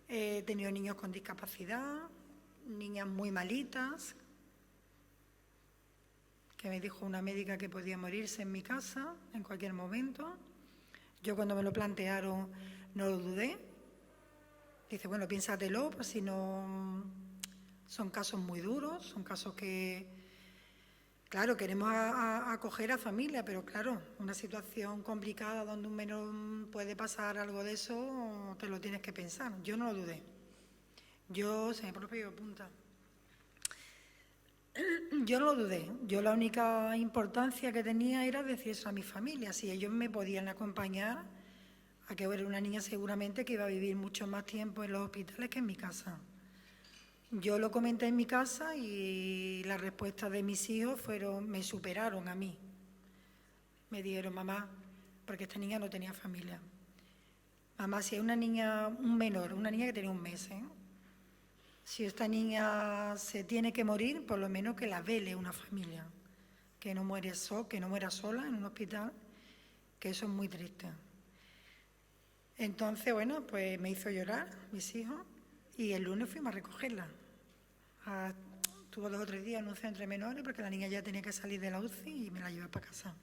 he tenido niños con discapacidad, niñas muy malitas, que me dijo una médica que podía morirse en mi casa en cualquier momento. Yo cuando me lo plantearon no lo dudé. Dice, bueno, piénsatelo, pues si no... Son casos muy duros, son casos que, claro, queremos acoger a familia, pero claro, una situación complicada donde un menor puede pasar algo de eso, te lo tienes que pensar. Yo no lo dudé. Se me pone punta. Yo no lo dudé. Yo la única importancia que tenía era decir eso a mi familia. Si ellos me podían acompañar, a que era una niña seguramente que iba a vivir mucho más tiempo en los hospitales que en mi casa. Yo lo comenté en mi casa y las respuestas de mis hijos me superaron a mí. Me dijeron, mamá, porque esta niña no tenía familia. Mamá, si hay una niña, un menor, una niña que tenía 1 mes, si esta niña se tiene que morir, por lo menos que la vele una familia, que no muera sola en un hospital, que eso es muy triste. Entonces, bueno, pues me hizo llorar mis hijos y el lunes fuimos a recogerla. Tuvo 2 o 3 días en un centro de menores porque la niña ya tenía que salir de la UCI y me la llevé para casa.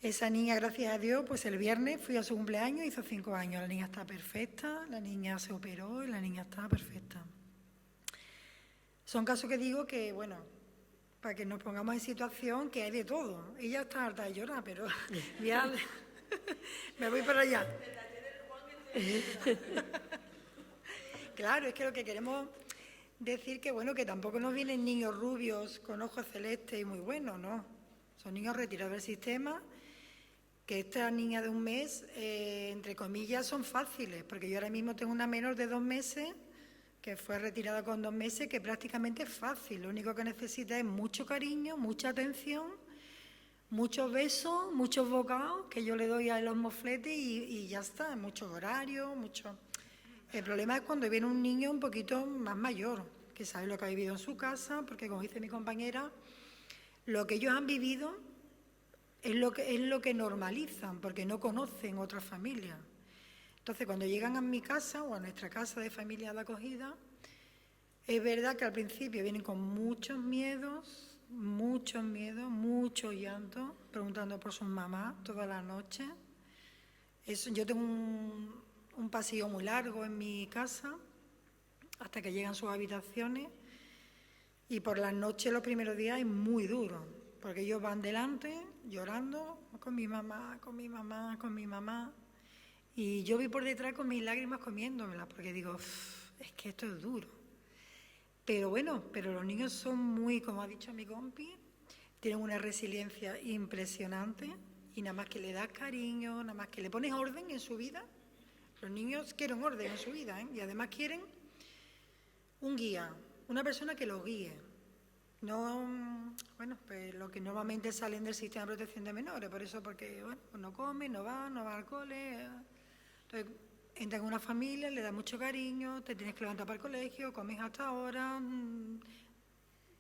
Esa niña, gracias a Dios, pues el viernes fui a su cumpleaños, hizo 5 años. La niña está perfecta, la niña se operó y la niña está perfecta. Son casos que digo que, bueno, para que nos pongamos en situación que hay de todo. Ella está harta de llorar, pero ya me voy para allá. Claro, es que lo que queremos decir que, bueno, que tampoco nos vienen niños rubios con ojos celestes y muy buenos, ¿no? Son niños retirados del sistema, que estas niñas de 1 mes, entre comillas, son fáciles, porque yo ahora mismo tengo una menor de 2 meses que fue retirada con 2 meses, que prácticamente es fácil. Lo único que necesita es mucho cariño, mucha atención, muchos besos, muchos bocados que yo le doy a los mofletes y ya está, muchos horarios, mucho. El problema es cuando viene un niño un poquito más mayor, que sabe lo que ha vivido en su casa, porque como dice mi compañera, lo que ellos han vivido es lo que normalizan, porque no conocen otras familias. Entonces, cuando llegan a mi casa o a nuestra casa de familia de acogida, es verdad que al principio vienen con muchos miedos, mucho llanto, preguntando por sus mamás toda la noche. Yo tengo un pasillo muy largo en mi casa hasta que llegan sus habitaciones Y por las noches, los primeros días, es muy duro, porque ellos van delante llorando con mi mamá, con mi mamá, con mi mamá. Y yo voy por detrás con mis lágrimas comiéndomelas, porque digo, es que esto es duro. Pero bueno, pero los niños son muy, como ha dicho mi compi, tienen una resiliencia impresionante y nada más que le das cariño, nada más que le pones orden en su vida. Los niños quieren orden en su vida, ¿eh? Y además quieren un guía, una persona que los guíe. No, bueno, pues lo que normalmente salen del sistema de protección de menores, por eso, porque bueno, pues no come, no va al cole. Entonces, entra en una familia, le da mucho cariño, te tienes que levantar para el colegio, comes hasta ahora,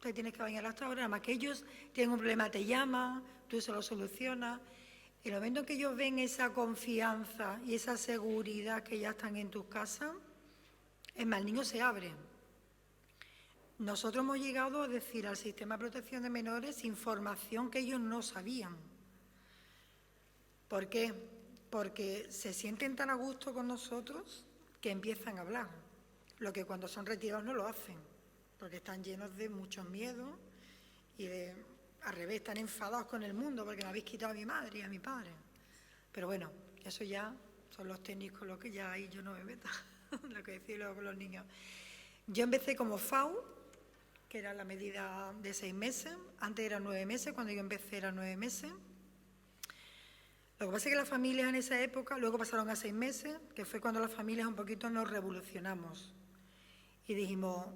te tienes que bañar hasta ahora, además que ellos tienen un problema, te llaman, tú se lo solucionas. En el momento en que ellos ven esa confianza y esa seguridad que ya están en tus casas, es más, el niño se abre. Nosotros hemos llegado a decir al sistema de protección de menores información que ellos no sabían. ¿Por qué? Porque se sienten tan a gusto con nosotros que empiezan a hablar, lo que cuando son retirados no lo hacen, porque están llenos de muchos miedos y al revés, están enfadados con el mundo porque me habéis quitado a mi madre y a mi padre. Pero bueno, eso ya son los técnicos los que ya ahí yo no me meto, lo que decía luego con los niños. Yo empecé como FAU, que era la medida de 6 meses, antes eran 9 meses, cuando yo empecé eran 9 meses. Lo que pasa es que las familias en esa época, luego pasaron a 6 meses, que fue cuando las familias un poquito nos revolucionamos. Y dijimos,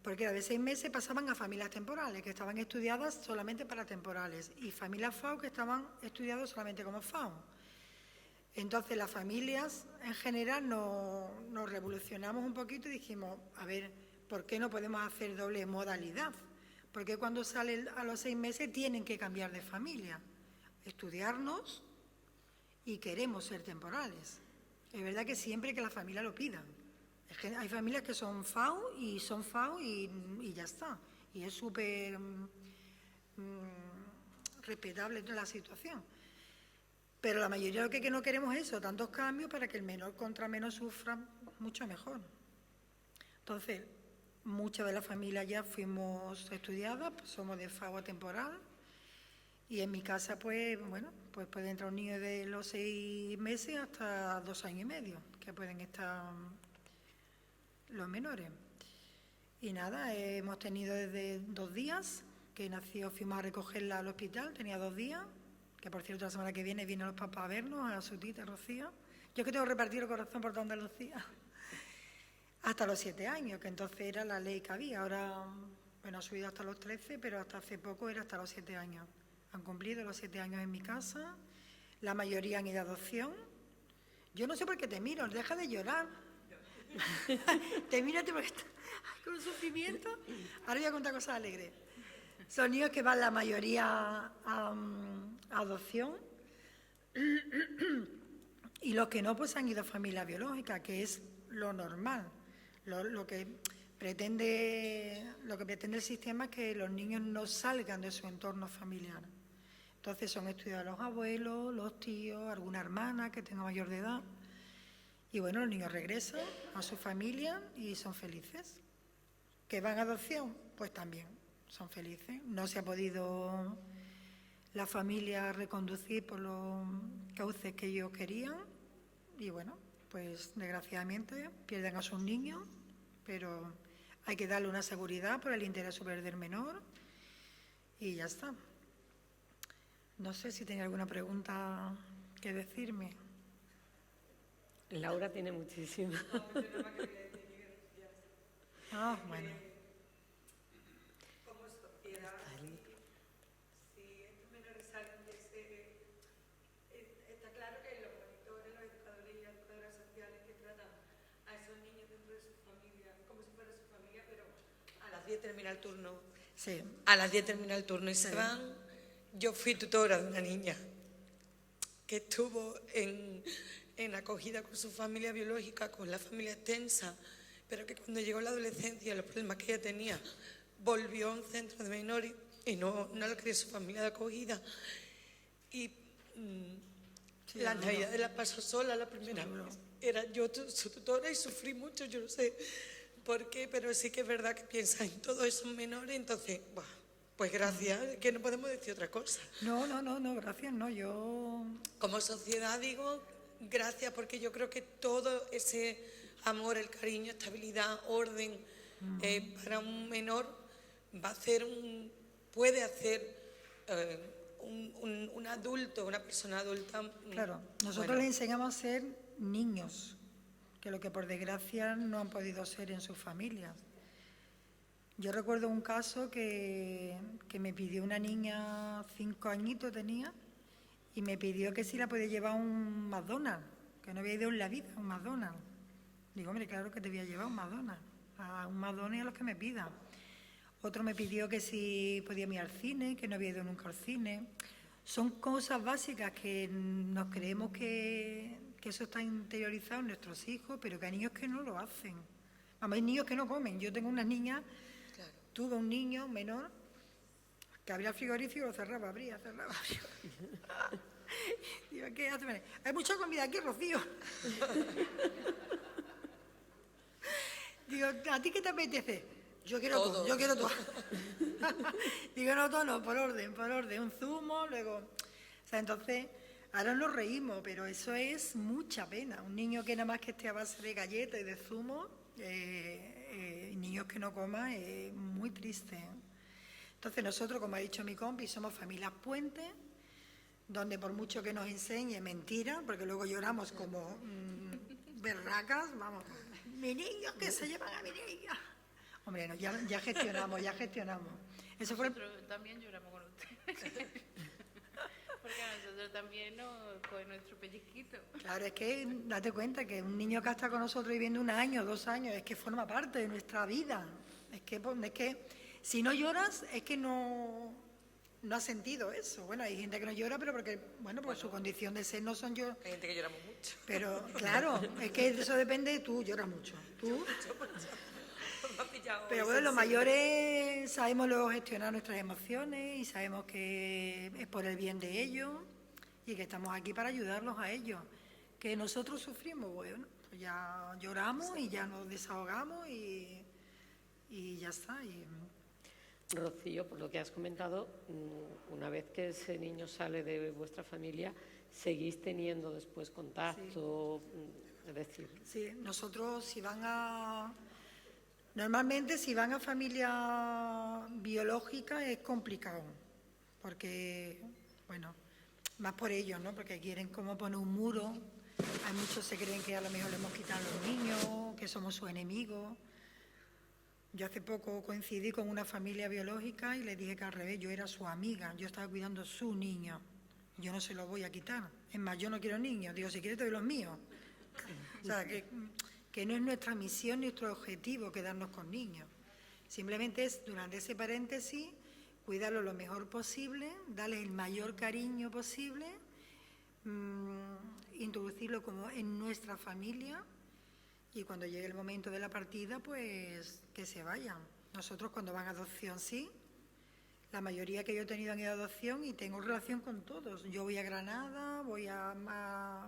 porque de 6 meses pasaban a familias temporales, que estaban estudiadas solamente para temporales, y familias FAO que estaban estudiadas solamente como FAO. Entonces las familias en general nos revolucionamos un poquito y dijimos, a ver, ¿por qué no podemos hacer doble modalidad? Porque cuando salen a los 6 meses tienen que cambiar de familia, estudiarnos y queremos ser temporales. Es verdad que siempre que la familia lo pida. Es que hay familias que son FAO y ya está. Y es súper respetable la situación. Pero la mayoría lo que no queremos es eso, tantos cambios para que el menor contra menos sufra mucho mejor. Entonces, muchas de las familias ya fuimos estudiadas, pues somos de FAO temporal. Y en mi casa, pues, bueno, pues puede entrar un niño de los 6 meses hasta 2 años y medio, que pueden estar los menores. Y nada, hemos tenido desde 2 días, que nació, fuimos a recogerla al hospital, tenía 2 días, que por cierto la semana que viene vienen los papás a vernos, a su tita Rocío. Yo que tengo repartido el corazón por toda Andalucía. Hasta los 7 años, que entonces era la ley que había. Ahora, bueno, ha subido hasta los 13, pero hasta hace poco era hasta los 7 años. Han cumplido los 7 años en mi casa, la mayoría han ido a adopción. Yo no sé por qué te miro, deja de llorar. Te mírate porque estás con un sufrimiento. Ahora voy a contar cosas alegres. Son niños que van la mayoría a adopción y los que no, pues han ido a familia biológica, que es lo normal. Lo que pretende el sistema es que los niños no salgan de su entorno familiar. Entonces son estudiados los abuelos, los tíos, alguna hermana que tenga mayor de edad. Y bueno, los niños regresan a su familia y son felices. ¿Que van a adopción? Pues también son felices. No se ha podido la familia reconducir por los cauces que ellos querían. Y bueno, pues desgraciadamente pierden a sus niños, pero hay que darle una seguridad por el interés superior del menor y ya está. No sé si tiene alguna pregunta que decirme. Laura tiene muchísimas. Ah, bueno. Como sociedad, si estos menores salen de está claro que los monitores, los educadores y las educadoras sociales que tratan a esos niños dentro de su familia, como si fuera su familia, pero a las 10 termina el turno. Sí. A las 10 termina el turno y se van. Yo fui tutora de una niña que estuvo en acogida con su familia biológica, con la familia extensa, pero que cuando llegó la adolescencia, los problemas que ella tenía, volvió a un centro de menores y no lo quería su familia de acogida. Y las navidades las pasó sola la primera vez. Era yo su tutora y sufrí mucho, yo no sé por qué, pero sí que es verdad que piensa en todos esos menores, entonces, buah, pues gracias, que no podemos decir otra cosa. No, gracias, no, yo... Como sociedad digo, gracias, porque yo creo que todo ese amor, el cariño, estabilidad, orden, para un menor va a hacer puede hacer un adulto, una persona adulta. Claro, nosotros bueno, les enseñamos a ser niños, que lo que por desgracia no han podido ser en sus familias. Yo recuerdo un caso que me pidió una niña, 5 añitos tenía, y me pidió que si la podía llevar a un McDonald's, que no había ido en la vida a un McDonald's. Digo, hombre, claro que te voy a llevar a un McDonald's y a los que me pidan. Otro me pidió que si podía ir al cine, que no había ido nunca al cine. Son cosas básicas que nos creemos que eso está interiorizado en nuestros hijos, pero que hay niños que no lo hacen. Vamos, hay niños que no comen. Yo tengo unas niñas, tuve un niño menor que abría el frigorífico, lo cerraba, abría, cerraba. Digo, ¿qué hace? Hay mucha comida aquí, Rocío. Digo, ¿a ti qué te apetece? Yo quiero todo, yo quiero todo. Digo, no, todo no, por orden, un zumo, luego... O sea, entonces, ahora nos reímos, pero eso es mucha pena. Un niño que nada más que esté a base de galletas y de zumo, niños que no coman, es muy triste. Entonces, nosotros, como ha dicho mi compi, somos familias puentes, donde por mucho que nos enseñe mentira, porque luego lloramos como berracas, vamos, mi niño, que se llevan a mi niña. Hombre, no, ya gestionamos. Eso fue... Nosotros también lloramos con usted. Porque a nosotros también con nuestro pellizquito. Claro, es que date cuenta que un niño que está con nosotros viviendo 1 año, 2 años, es que forma parte de nuestra vida. Es que si no lloras, es que no has sentido eso. Bueno, hay gente que no llora, pero porque, bueno, por su condición de ser no son yo. Hay gente que lloramos mucho. Pero, claro, es que eso depende de tú, lloras mucho. Tú. Pero bueno, los mayores sabemos luego gestionar nuestras emociones y sabemos que es por el bien de ellos y que estamos aquí para ayudarlos a ellos. Que nosotros sufrimos, bueno, pues ya lloramos y ya nos desahogamos y ya está. Rocío, por lo que has comentado, una vez que ese niño sale de vuestra familia, ¿seguís teniendo después contacto? Sí. Es decir... Sí, nosotros Normalmente si van a familia biológica es complicado, porque, bueno, más por ellos, ¿no? Porque quieren como poner un muro. Hay muchos que se creen que a lo mejor le hemos quitado a los niños, que somos sus enemigos. Yo hace poco coincidí con una familia biológica y le dije que al revés, yo era su amiga, yo estaba cuidando a su niño. Yo no se los voy a quitar. Es más, yo no quiero niños. Digo, si quieres te doy los míos. O sea, que no es nuestra misión, nuestro objetivo quedarnos con niños. Simplemente es, durante ese paréntesis, cuidarlos lo mejor posible, darles el mayor cariño posible, introducirlo como en nuestra familia y cuando llegue el momento de la partida, pues que se vayan. Nosotros cuando van a adopción, sí. La mayoría que yo he tenido han ido a adopción y tengo relación con todos. Yo voy a Granada, voy a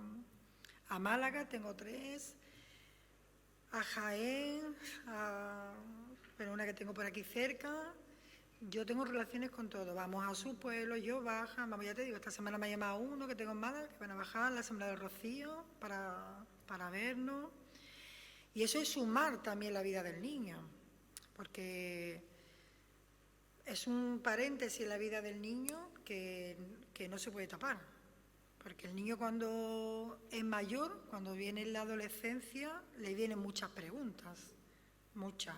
Málaga, tengo 3... a Jaén, pero una que tengo por aquí cerca. Yo tengo relaciones con todo. Vamos a su pueblo, yo baja, vamos, ya te digo, esta semana me ha llamado uno que tengo en Málaga, que van a bajar la Asamblea de Rocío para vernos. Y eso es sumar también la vida del niño, porque es un paréntesis en la vida del niño que no se puede tapar. Porque el niño cuando es mayor, cuando viene en la adolescencia, le vienen muchas preguntas, muchas.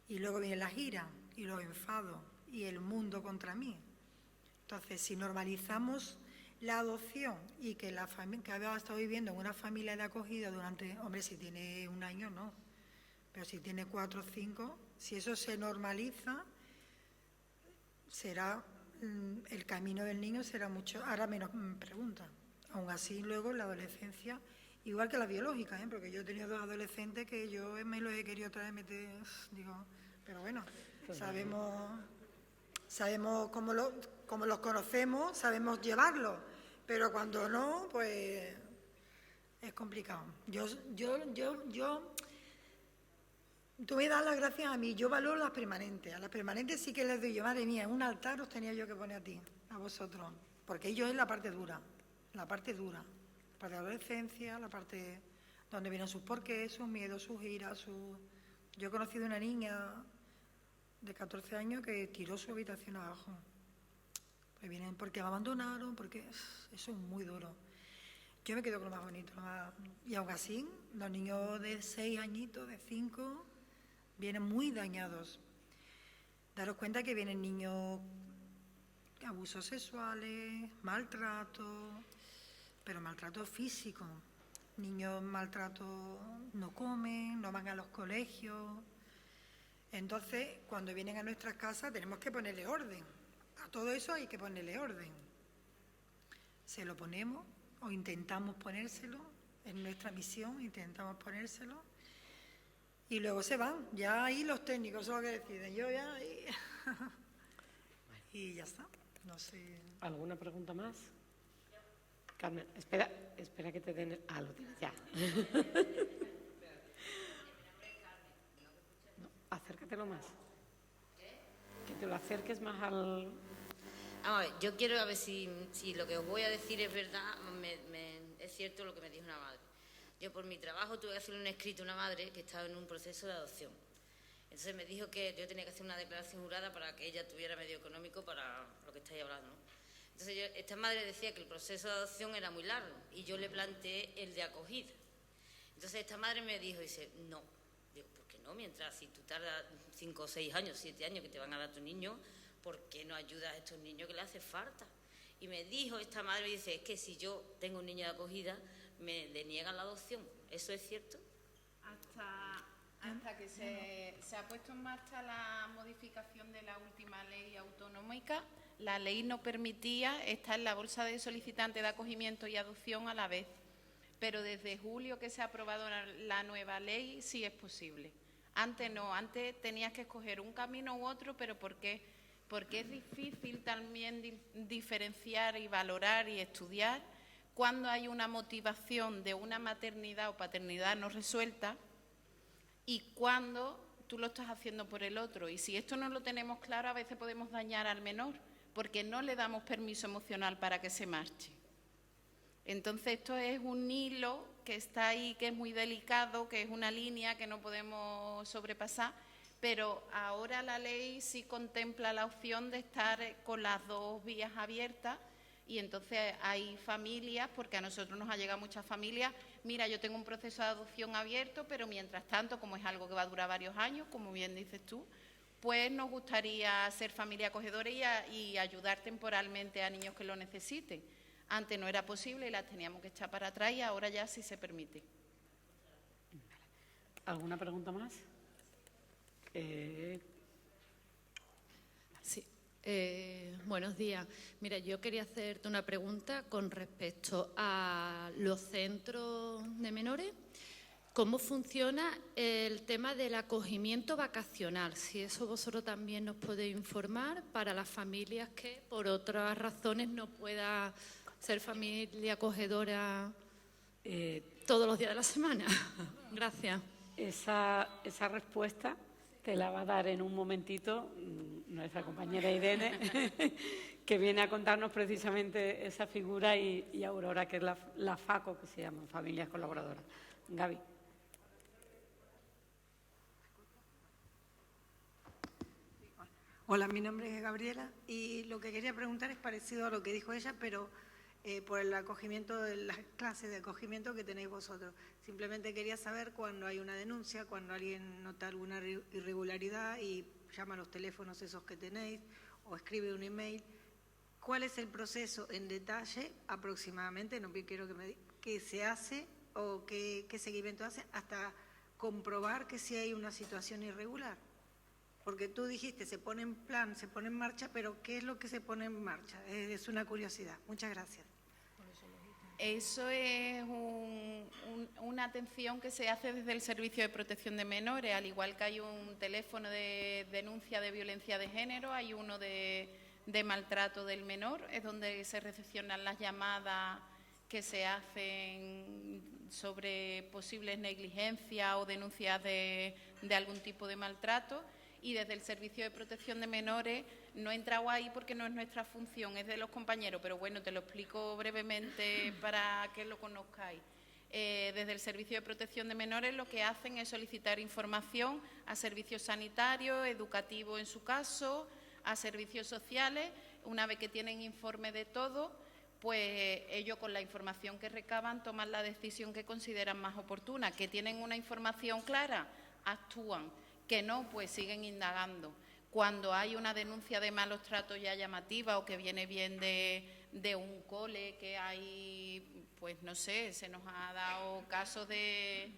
Y luego viene la ira y los enfados y el mundo contra mí. Entonces, si normalizamos la adopción y que la familia que había estado viviendo en una familia de acogida durante, hombre, si tiene 1 año no, pero si tiene 4 o 5, si eso se normaliza, el camino del niño será mucho, hará menos preguntas. Aún así, luego en la adolescencia, igual que la biológica, porque yo he tenido 2 adolescentes que yo me los he querido otra vez meter, digo, pero bueno, sabemos cómo los conocemos, sabemos llevarlos, pero cuando no, pues es complicado. Yo Tú me das las gracias a mí, yo valoro las permanentes. A las permanentes sí que les doy yo, madre mía, un altar os tenía yo que poner a ti, a vosotros. Porque ellos es la parte dura, la parte dura. La parte de adolescencia, la parte donde vienen sus porqués, sus miedos, sus iras, sus... Yo he conocido una niña de 14 años que tiró su habitación abajo. Pues vienen porque me abandonaron, porque eso es muy duro. Yo me quedo con lo más bonito. Y aún así, los niños de 6 añitos, de 5, vienen muy dañados. Daros cuenta que vienen niños abusos sexuales, maltrato, pero maltrato físico. Niños maltrato, no comen, no van a los colegios. Entonces, cuando vienen a nuestras casas tenemos que ponerle orden. A todo eso hay que ponerle orden. Se lo ponemos o intentamos ponérselo, es nuestra misión, intentamos ponérselo. Y luego se van, ya ahí los técnicos son los que deciden, yo ya ahí. Y ya está, no sé. ¿Alguna pregunta más? Carmen, espera que te den... Ah, lo tienes ya. No, acércatelo más. Que te lo acerques más al... Vamos a ver, yo quiero a ver si lo que os voy a decir es verdad, es cierto lo que me dijo una madre. Yo por mi trabajo tuve que hacerle un escrito a una madre que estaba en un proceso de adopción. Entonces me dijo que yo tenía que hacer una declaración jurada para que ella tuviera medio económico para lo que estáis hablando, ¿no? Entonces esta madre decía que el proceso de adopción era muy largo y yo le planteé el de acogida. Entonces esta madre me dijo, dice, no. Digo, ¿por qué no? Mientras si tú tardas 5 o 6 años, 7 años que te van a dar tu niño, ¿por qué no ayudas a estos niños que le hace falta? Y me dijo esta madre, dice, es que si yo tengo un niño de acogida, me deniegan la adopción. ¿Eso es cierto? Hasta que se ha puesto en marcha la modificación de la última ley autonómica, la ley no permitía estar en la bolsa de solicitantes de acogimiento y adopción a la vez. Pero desde julio que se ha aprobado la nueva ley, sí es posible. Antes no, antes tenías que escoger un camino u otro, pero ¿por qué? Porque es difícil también diferenciar y valorar y estudiar cuando hay una motivación de una maternidad o paternidad no resuelta y cuando tú lo estás haciendo por el otro. Y si esto no lo tenemos claro, a veces podemos dañar al menor porque no le damos permiso emocional para que se marche. Entonces esto es un hilo que está ahí, que es muy delicado, que es una línea que no podemos sobrepasar, pero ahora la ley sí contempla la opción de estar con las dos vías abiertas y entonces hay familias, porque a nosotros nos ha llegado muchas familias, mira, yo tengo un proceso de adopción abierto, pero mientras tanto, como es algo que va a durar varios años, como bien dices tú, pues nos gustaría ser familia acogedora y ayudar temporalmente a niños que lo necesiten. Antes no era posible y las teníamos que echar para atrás y ahora ya sí se permite. ¿Alguna pregunta más? Sí. Buenos días. Mira, yo quería hacerte una pregunta con respecto a los centros de menores. ¿Cómo funciona el tema del acogimiento vacacional? Si eso vosotros también nos podéis informar para las familias que por otras razones no pueda ser familia acogedora todos los días de la semana. Gracias. Esa respuesta te la va a dar en un momentito nuestra compañera Irene, que viene a contarnos precisamente esa figura, y Aurora, que es la FACO, que se llama Familias Colaboradoras. Gaby. Hola, mi nombre es Gabriela y lo que quería preguntar es parecido a lo que dijo ella, pero por el acogimiento de las clases de acogimiento que tenéis vosotros. Simplemente quería saber cuando hay una denuncia, cuando alguien nota alguna irregularidad y llama a los teléfonos esos que tenéis o escribe un email, ¿cuál es el proceso en detalle aproximadamente? No quiero que me diga qué se hace o qué seguimiento hace hasta comprobar que sí hay una situación irregular. Porque tú dijiste, se pone en plan, se pone en marcha, pero ¿qué es lo que se pone en marcha? Es una curiosidad. Muchas gracias. Eso es una atención que se hace desde el Servicio de Protección de Menores, al igual que hay un teléfono de denuncia de violencia de género, hay uno de maltrato del menor, es donde se recepcionan las llamadas que se hacen sobre posibles negligencias o denuncias de de algún tipo de maltrato. Y desde el Servicio de Protección de Menores no he entrado ahí porque no es nuestra función, es de los compañeros, pero bueno, te lo explico brevemente para que lo conozcáis. Desde el Servicio de Protección de Menores lo que hacen es solicitar información a servicios sanitarios, educativos en su caso, a servicios sociales. Una vez que tienen informe de todo, pues ellos con la información que recaban toman la decisión que consideran más oportuna. Que tienen una información clara, actúan. Que no, pues siguen indagando. Cuando hay una denuncia de malos tratos ya llamativa o que viene bien de un cole, que hay, pues no sé, se nos ha dado casos de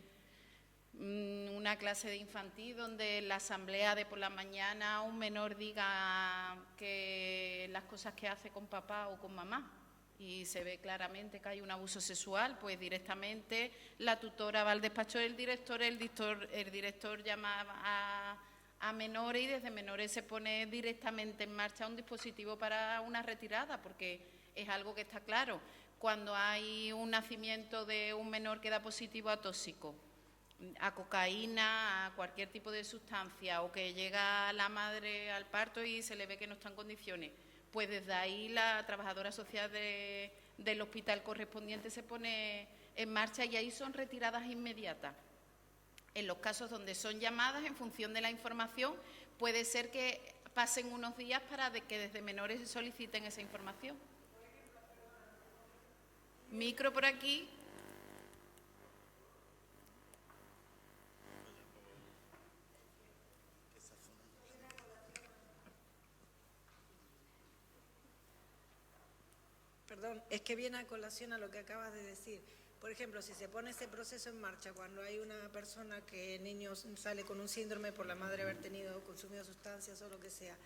una clase de infantil donde en la asamblea de por la mañana un menor diga que las cosas que hace con papá o con mamá y se ve claramente que hay un abuso sexual, pues directamente la tutora va al despacho del director, el director llama a menores y desde menores se pone directamente en marcha un dispositivo para una retirada, porque es algo que está claro. Cuando hay un nacimiento de un menor que da positivo a tóxico, a cocaína, a cualquier tipo de sustancia, o que llega la madre al parto y se le ve que no está en condiciones, pues desde ahí la trabajadora social del hospital correspondiente se pone en marcha y ahí son retiradas inmediatas. En los casos donde son llamadas, en función de la información, puede ser que pasen unos días para que desde menores se soliciten esa información. Micro por aquí. Perdón, es que viene a colación a lo que acabas de decir. Por ejemplo, si se pone ese proceso en marcha cuando hay una persona que niño sale con un síndrome por la madre haber consumido sustancias o lo que sea,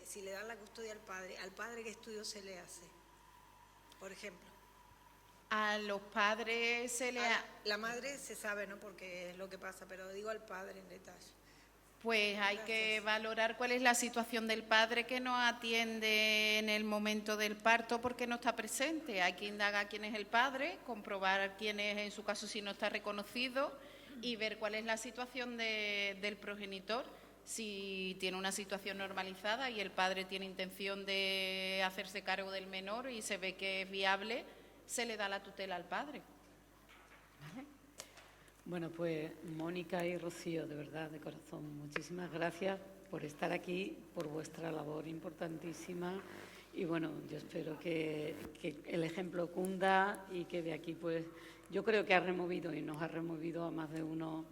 si le dan la custodia al padre ¿qué estudio se le hace? Por ejemplo. A los padres se le... La madre se sabe, ¿no? Porque es lo que pasa, pero digo al padre en detalle. Pues hay que valorar cuál es la situación del padre que no atiende en el momento del parto porque no está presente. Hay que indagar quién es el padre, comprobar quién es, en su caso, si no está reconocido, y ver cuál es la situación del progenitor. Si tiene una situación normalizada y el padre tiene intención de hacerse cargo del menor y se ve que es viable, se le da la tutela al padre. ¿Vale? Bueno, pues Mónica y Rocío, de verdad, de corazón, muchísimas gracias por estar aquí, por vuestra labor importantísima y bueno, yo espero que el ejemplo cunda y que de aquí pues yo creo que ha removido y nos ha removido a más de uno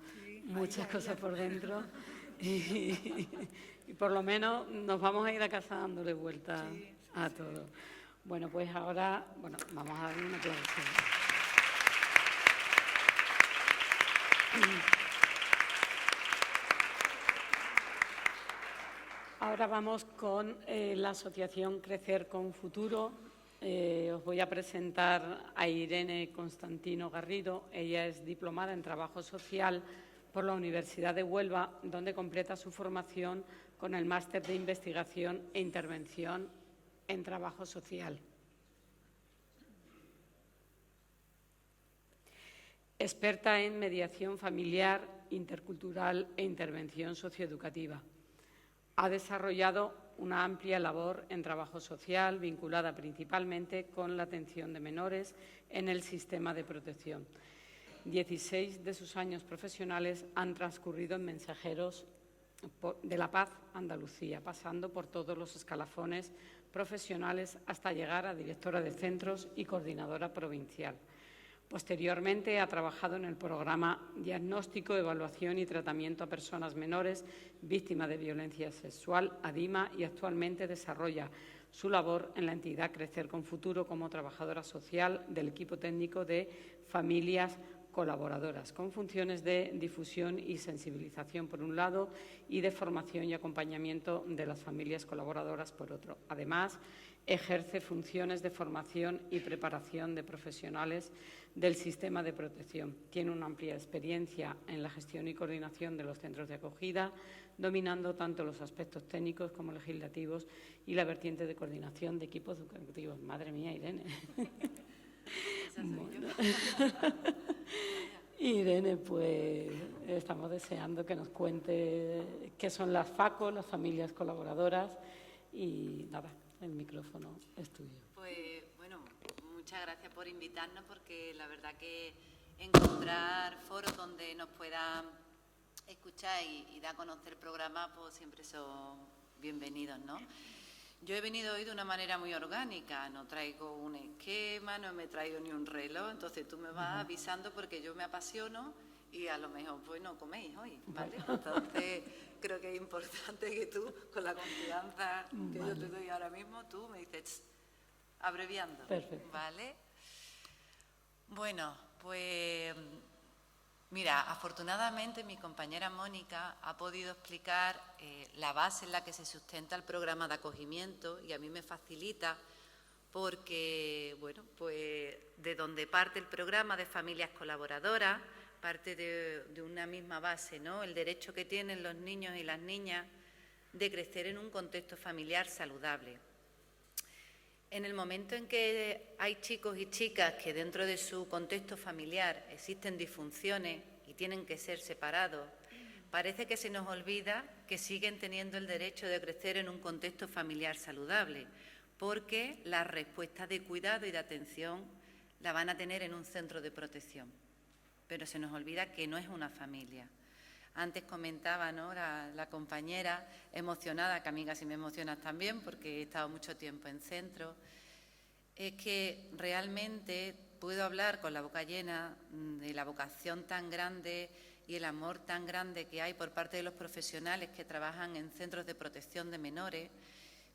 muchas cosas por dentro y por lo menos nos vamos a ir a casa dándole vuelta a todo. Bueno, pues ahora, vamos a darle un aplauso. Ahora vamos con la asociación Crecer con Futuro. Os voy a presentar a Irene Constantino Garrido. Ella es diplomada en Trabajo Social por la Universidad de Huelva, donde completa su formación con el Máster de Investigación e Intervención en Trabajo Social. Experta en mediación familiar, intercultural e intervención socioeducativa. Ha desarrollado una amplia labor en trabajo social vinculada principalmente con la atención de menores en el sistema de protección. 16 de sus años profesionales han transcurrido en Mensajeros de la Paz, Andalucía, pasando por todos los escalafones profesionales hasta llegar a directora de centros y coordinadora provincial. Posteriormente ha trabajado en el programa Diagnóstico, Evaluación y Tratamiento a Personas Menores Víctimas de Violencia Sexual, ADIMA, y actualmente desarrolla su labor en la entidad Crecer con Futuro como trabajadora social del equipo técnico de familias colaboradoras, con funciones de difusión y sensibilización por un lado y de formación y acompañamiento de las familias colaboradoras por otro. Además, ejerce funciones de formación y preparación de profesionales del sistema de protección. Tiene una amplia experiencia en la gestión y coordinación de los centros de acogida, dominando tanto los aspectos técnicos como legislativos y la vertiente de coordinación de equipos educativos. Madre mía, Irene. Bueno. Irene, pues estamos deseando que nos cuente qué son las FACO, las familias colaboradoras, y nada, el micrófono es tuyo. Pues bueno, muchas gracias por invitarnos, porque la verdad que encontrar foros donde nos puedan escuchar y dar a conocer el programa, pues siempre son bienvenidos, ¿no? Yo he venido hoy de una manera muy orgánica, no traigo un esquema, no me traigo ni un reloj, entonces tú me vas avisando porque yo me apasiono y a lo mejor pues no coméis hoy, ¿vale? Entonces creo que es importante que tú, con la confianza que yo te doy ahora mismo, tú me dices, abreviando, perfecto, ¿vale? Bueno, pues mira, afortunadamente mi compañera Mónica ha podido explicar la base en la que se sustenta el programa de acogimiento, y a mí me facilita porque, bueno, pues de donde parte el programa de familias colaboradoras, parte de una misma base, ¿no? El derecho que tienen los niños y las niñas de crecer en un contexto familiar saludable. En el momento en que hay chicos y chicas que dentro de su contexto familiar existen disfunciones y tienen que ser separados, parece que se nos olvida que siguen teniendo el derecho de crecer en un contexto familiar saludable, porque la respuesta de cuidado y de atención la van a tener en un centro de protección. Pero se nos olvida que no es una familia. Antes comentaba, ¿no?, la compañera emocionada, que a mí casi me emocionas también porque he estado mucho tiempo en centro, es que realmente puedo hablar con la boca llena de la vocación tan grande y el amor tan grande que hay por parte de los profesionales que trabajan en centros de protección de menores,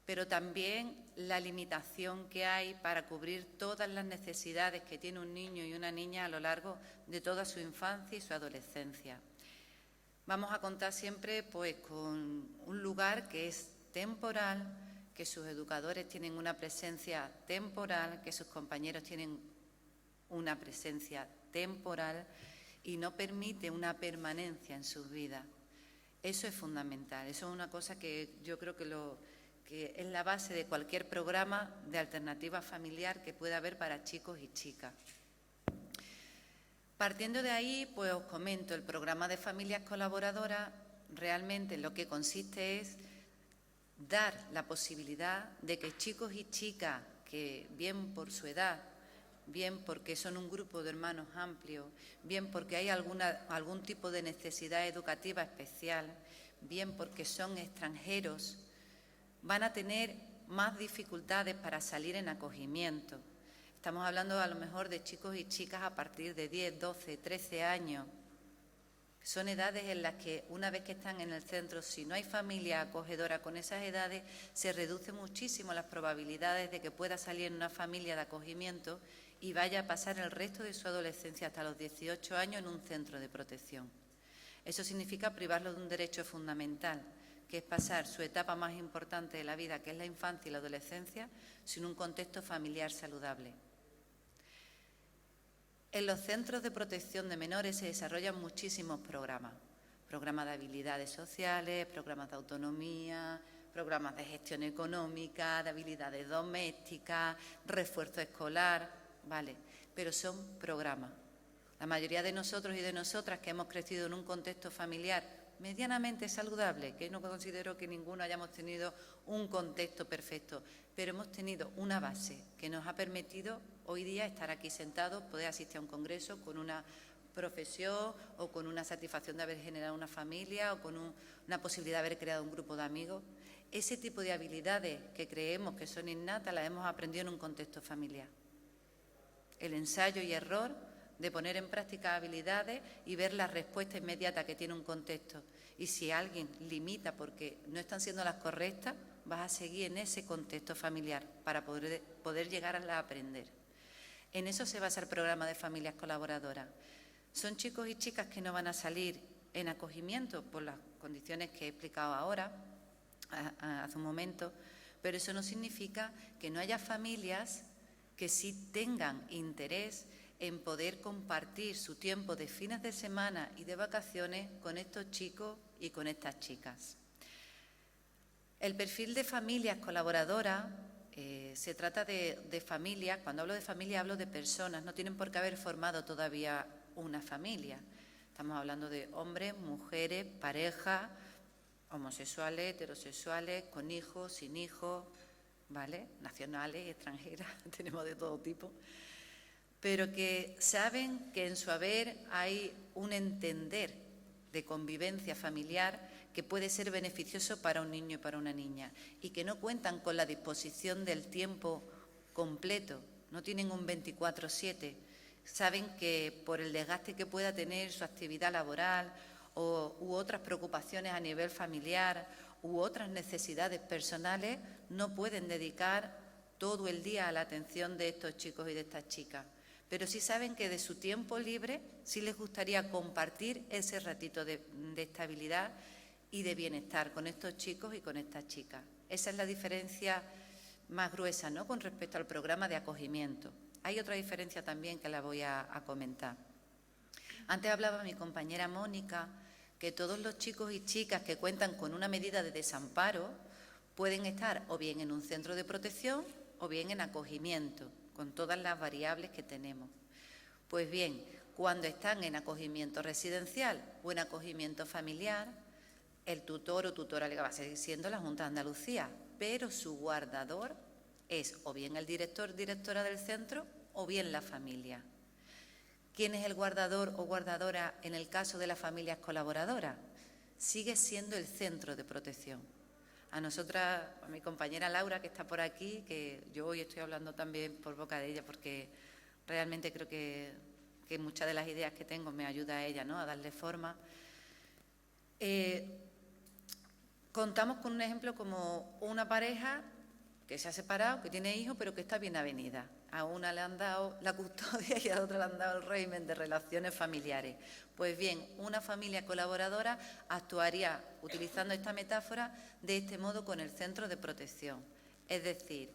pero también la limitación que hay para cubrir todas las necesidades que tiene un niño y una niña a lo largo de toda su infancia y su adolescencia. Vamos a contar siempre pues con un lugar que es temporal, que sus educadores tienen una presencia temporal, que sus compañeros tienen una presencia temporal y no permite una permanencia en sus vidas. Eso es fundamental, eso es una cosa que yo creo que es la base de cualquier programa de alternativa familiar que pueda haber para chicos y chicas. Partiendo de ahí, pues os comento, el programa de familias colaboradoras realmente lo que consiste es dar la posibilidad de que chicos y chicas que bien por su edad, bien porque son un grupo de hermanos amplios, bien porque hay algún tipo de necesidad educativa especial, bien porque son extranjeros, van a tener más dificultades para salir en acogimiento. Estamos hablando a lo mejor de chicos y chicas a partir de 10, 12, 13 años. Son edades en las que una vez que están en el centro, si no hay familia acogedora con esas edades, se reduce muchísimo las probabilidades de que pueda salir en una familia de acogimiento y vaya a pasar el resto de su adolescencia hasta los 18 años en un centro de protección. Eso significa privarlo de un derecho fundamental, que es pasar su etapa más importante de la vida, que es la infancia y la adolescencia, sin un contexto familiar saludable. En los centros de protección de menores se desarrollan muchísimos programas. Programas de habilidades sociales, programas de autonomía, programas de gestión económica, de habilidades domésticas, refuerzo escolar, ¿vale? Pero son programas. La mayoría de nosotros y de nosotras que hemos crecido en un contexto familiar medianamente saludable, que no considero que ninguno hayamos tenido un contexto perfecto, pero hemos tenido una base que nos ha permitido hoy día estar aquí sentados, poder asistir a un congreso con una profesión o con una satisfacción de haber generado una familia o con una posibilidad de haber creado un grupo de amigos. Ese tipo de habilidades que creemos que son innatas las hemos aprendido en un contexto familiar. El ensayo y error de poner en práctica habilidades y ver la respuesta inmediata que tiene un contexto. Y si alguien limita porque no están siendo las correctas, vas a seguir en ese contexto familiar para poder llegar a aprender. En eso se basa el programa de familias colaboradoras. Son chicos y chicas que no van a salir en acogimiento por las condiciones que he explicado ahora, hace un momento, pero eso no significa que no haya familias que sí tengan interés en poder compartir su tiempo de fines de semana y de vacaciones con estos chicos y con estas chicas. El perfil de familias colaboradoras se trata de familias, cuando hablo de familia hablo de personas, no tienen por qué haber formado todavía una familia. Estamos hablando de hombres, mujeres, parejas, homosexuales, heterosexuales, con hijos, sin hijos, ¿vale? Nacionales, extranjeras, tenemos de todo tipo. Pero que saben que en su haber hay un entender de convivencia familiar que puede ser beneficioso para un niño y para una niña, y que no cuentan con la disposición del tiempo completo, no tienen un 24/7, saben que por el desgaste que pueda tener su actividad laboral u otras preocupaciones a nivel familiar u otras necesidades personales, no pueden dedicar todo el día a la atención de estos chicos y de estas chicas. Pero sí saben que de su tiempo libre sí les gustaría compartir ese ratito de estabilidad y de bienestar con estos chicos y con estas chicas. Esa es la diferencia más gruesa, ¿no?, con respecto al programa de acogimiento. Hay otra diferencia también que la voy a comentar. Antes hablaba mi compañera Mónica que todos los chicos y chicas que cuentan con una medida de desamparo pueden estar o bien en un centro de protección o bien en acogimiento, con todas las variables que tenemos. Pues bien, cuando están en acogimiento residencial o en acogimiento familiar, el tutor o tutora legal va a seguir siendo la Junta de Andalucía, pero su guardador es o bien el director o directora del centro o bien la familia. ¿Quién es el guardador o guardadora en el caso de las familias colaboradoras? Sigue siendo el centro de protección. A nosotras, a mi compañera Laura, que está por aquí, que yo hoy estoy hablando también por boca de ella porque realmente creo que muchas de las ideas que tengo me ayuda a ella, ¿no?, a darle forma. Contamos con un ejemplo como una pareja que se ha separado, que tiene hijos, pero que está bien avenida. A una le han dado la custodia y a otra le han dado el régimen de relaciones familiares. Pues bien, una familia colaboradora actuaría, utilizando esta metáfora, de este modo con el centro de protección. Es decir,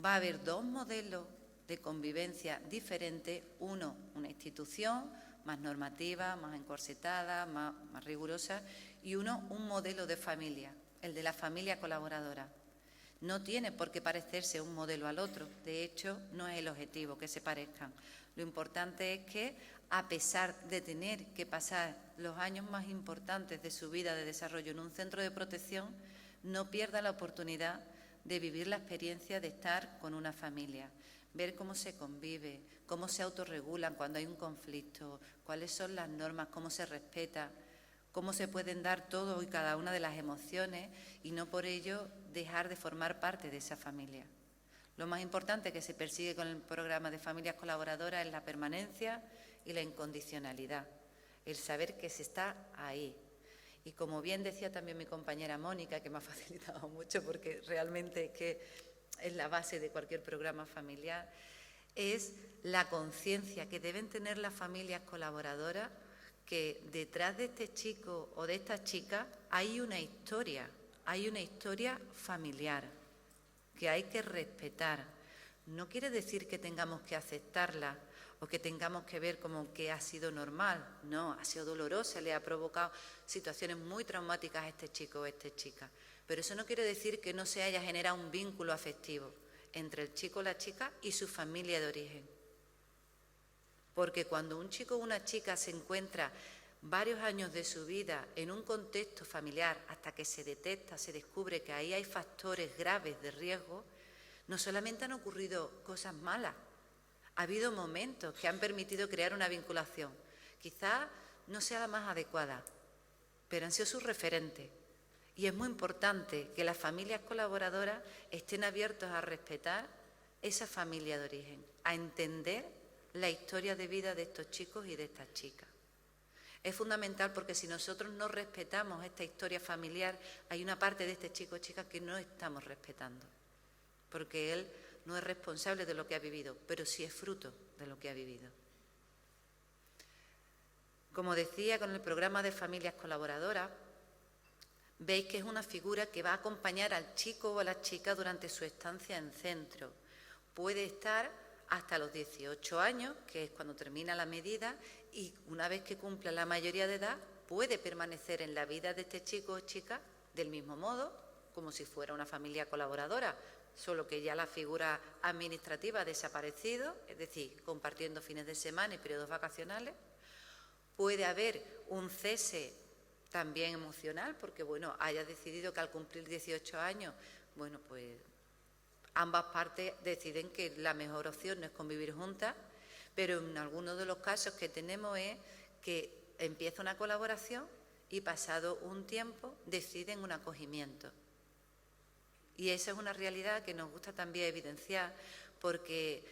va a haber dos modelos de convivencia diferentes, uno, una institución más normativa, más encorsetada, más rigurosa, y uno, un modelo de familia, el de la familia colaboradora. No tiene por qué parecerse un modelo al otro, de hecho, no es el objetivo que se parezcan. Lo importante es que, a pesar de tener que pasar los años más importantes de su vida de desarrollo en un centro de protección, no pierda la oportunidad de vivir la experiencia de estar con una familia, ver cómo se convive, cómo se autorregulan cuando hay un conflicto, cuáles son las normas, cómo se respeta, cómo se pueden dar todo y cada una de las emociones y no por ello dejar de formar parte de esa familia. Lo más importante que se persigue con el programa de familias colaboradoras es la permanencia y la incondicionalidad, el saber que se está ahí. Y como bien decía también mi compañera Mónica, que me ha facilitado mucho porque realmente es que es la base de cualquier programa familiar, es la conciencia que deben tener las familias colaboradoras que detrás de este chico o de esta chica hay una historia familiar que hay que respetar. No quiere decir que tengamos que aceptarla o que tengamos que ver como que ha sido normal. No, ha sido dolorosa, le ha provocado situaciones muy traumáticas a este chico o a esta chica. Pero eso no quiere decir que no se haya generado un vínculo afectivo entre el chico o la chica y su familia de origen. Porque cuando un chico o una chica se encuentra varios años de su vida en un contexto familiar hasta que se detecta, se descubre que ahí hay factores graves de riesgo, no solamente han ocurrido cosas malas, ha habido momentos que han permitido crear una vinculación. Quizás no sea la más adecuada, pero han sido sus referentes. Y es muy importante que las familias colaboradoras estén abiertas a respetar esa familia de origen, a entender la historia de vida de estos chicos y de estas chicas. Es fundamental porque si nosotros no respetamos esta historia familiar, hay una parte de este chico o chica que no estamos respetando, porque él no es responsable de lo que ha vivido, pero sí es fruto de lo que ha vivido. Como decía, con el programa de familias colaboradoras, veis que es una figura que va a acompañar al chico o a la chica durante su estancia en centro. Puede estar hasta los 18 años, que es cuando termina la medida, y una vez que cumpla la mayoría de edad, puede permanecer en la vida de este chico o chica del mismo modo, como si fuera una familia colaboradora, solo que ya la figura administrativa ha desaparecido, es decir, compartiendo fines de semana y periodos vacacionales, Puede haber un cese también emocional, porque, bueno, haya decidido que al cumplir 18 años, bueno, pues ambas partes deciden que la mejor opción no es convivir juntas, pero en algunos de los casos que tenemos es que empieza una colaboración y pasado un tiempo deciden un acogimiento. Y esa es una realidad que nos gusta también evidenciar, porque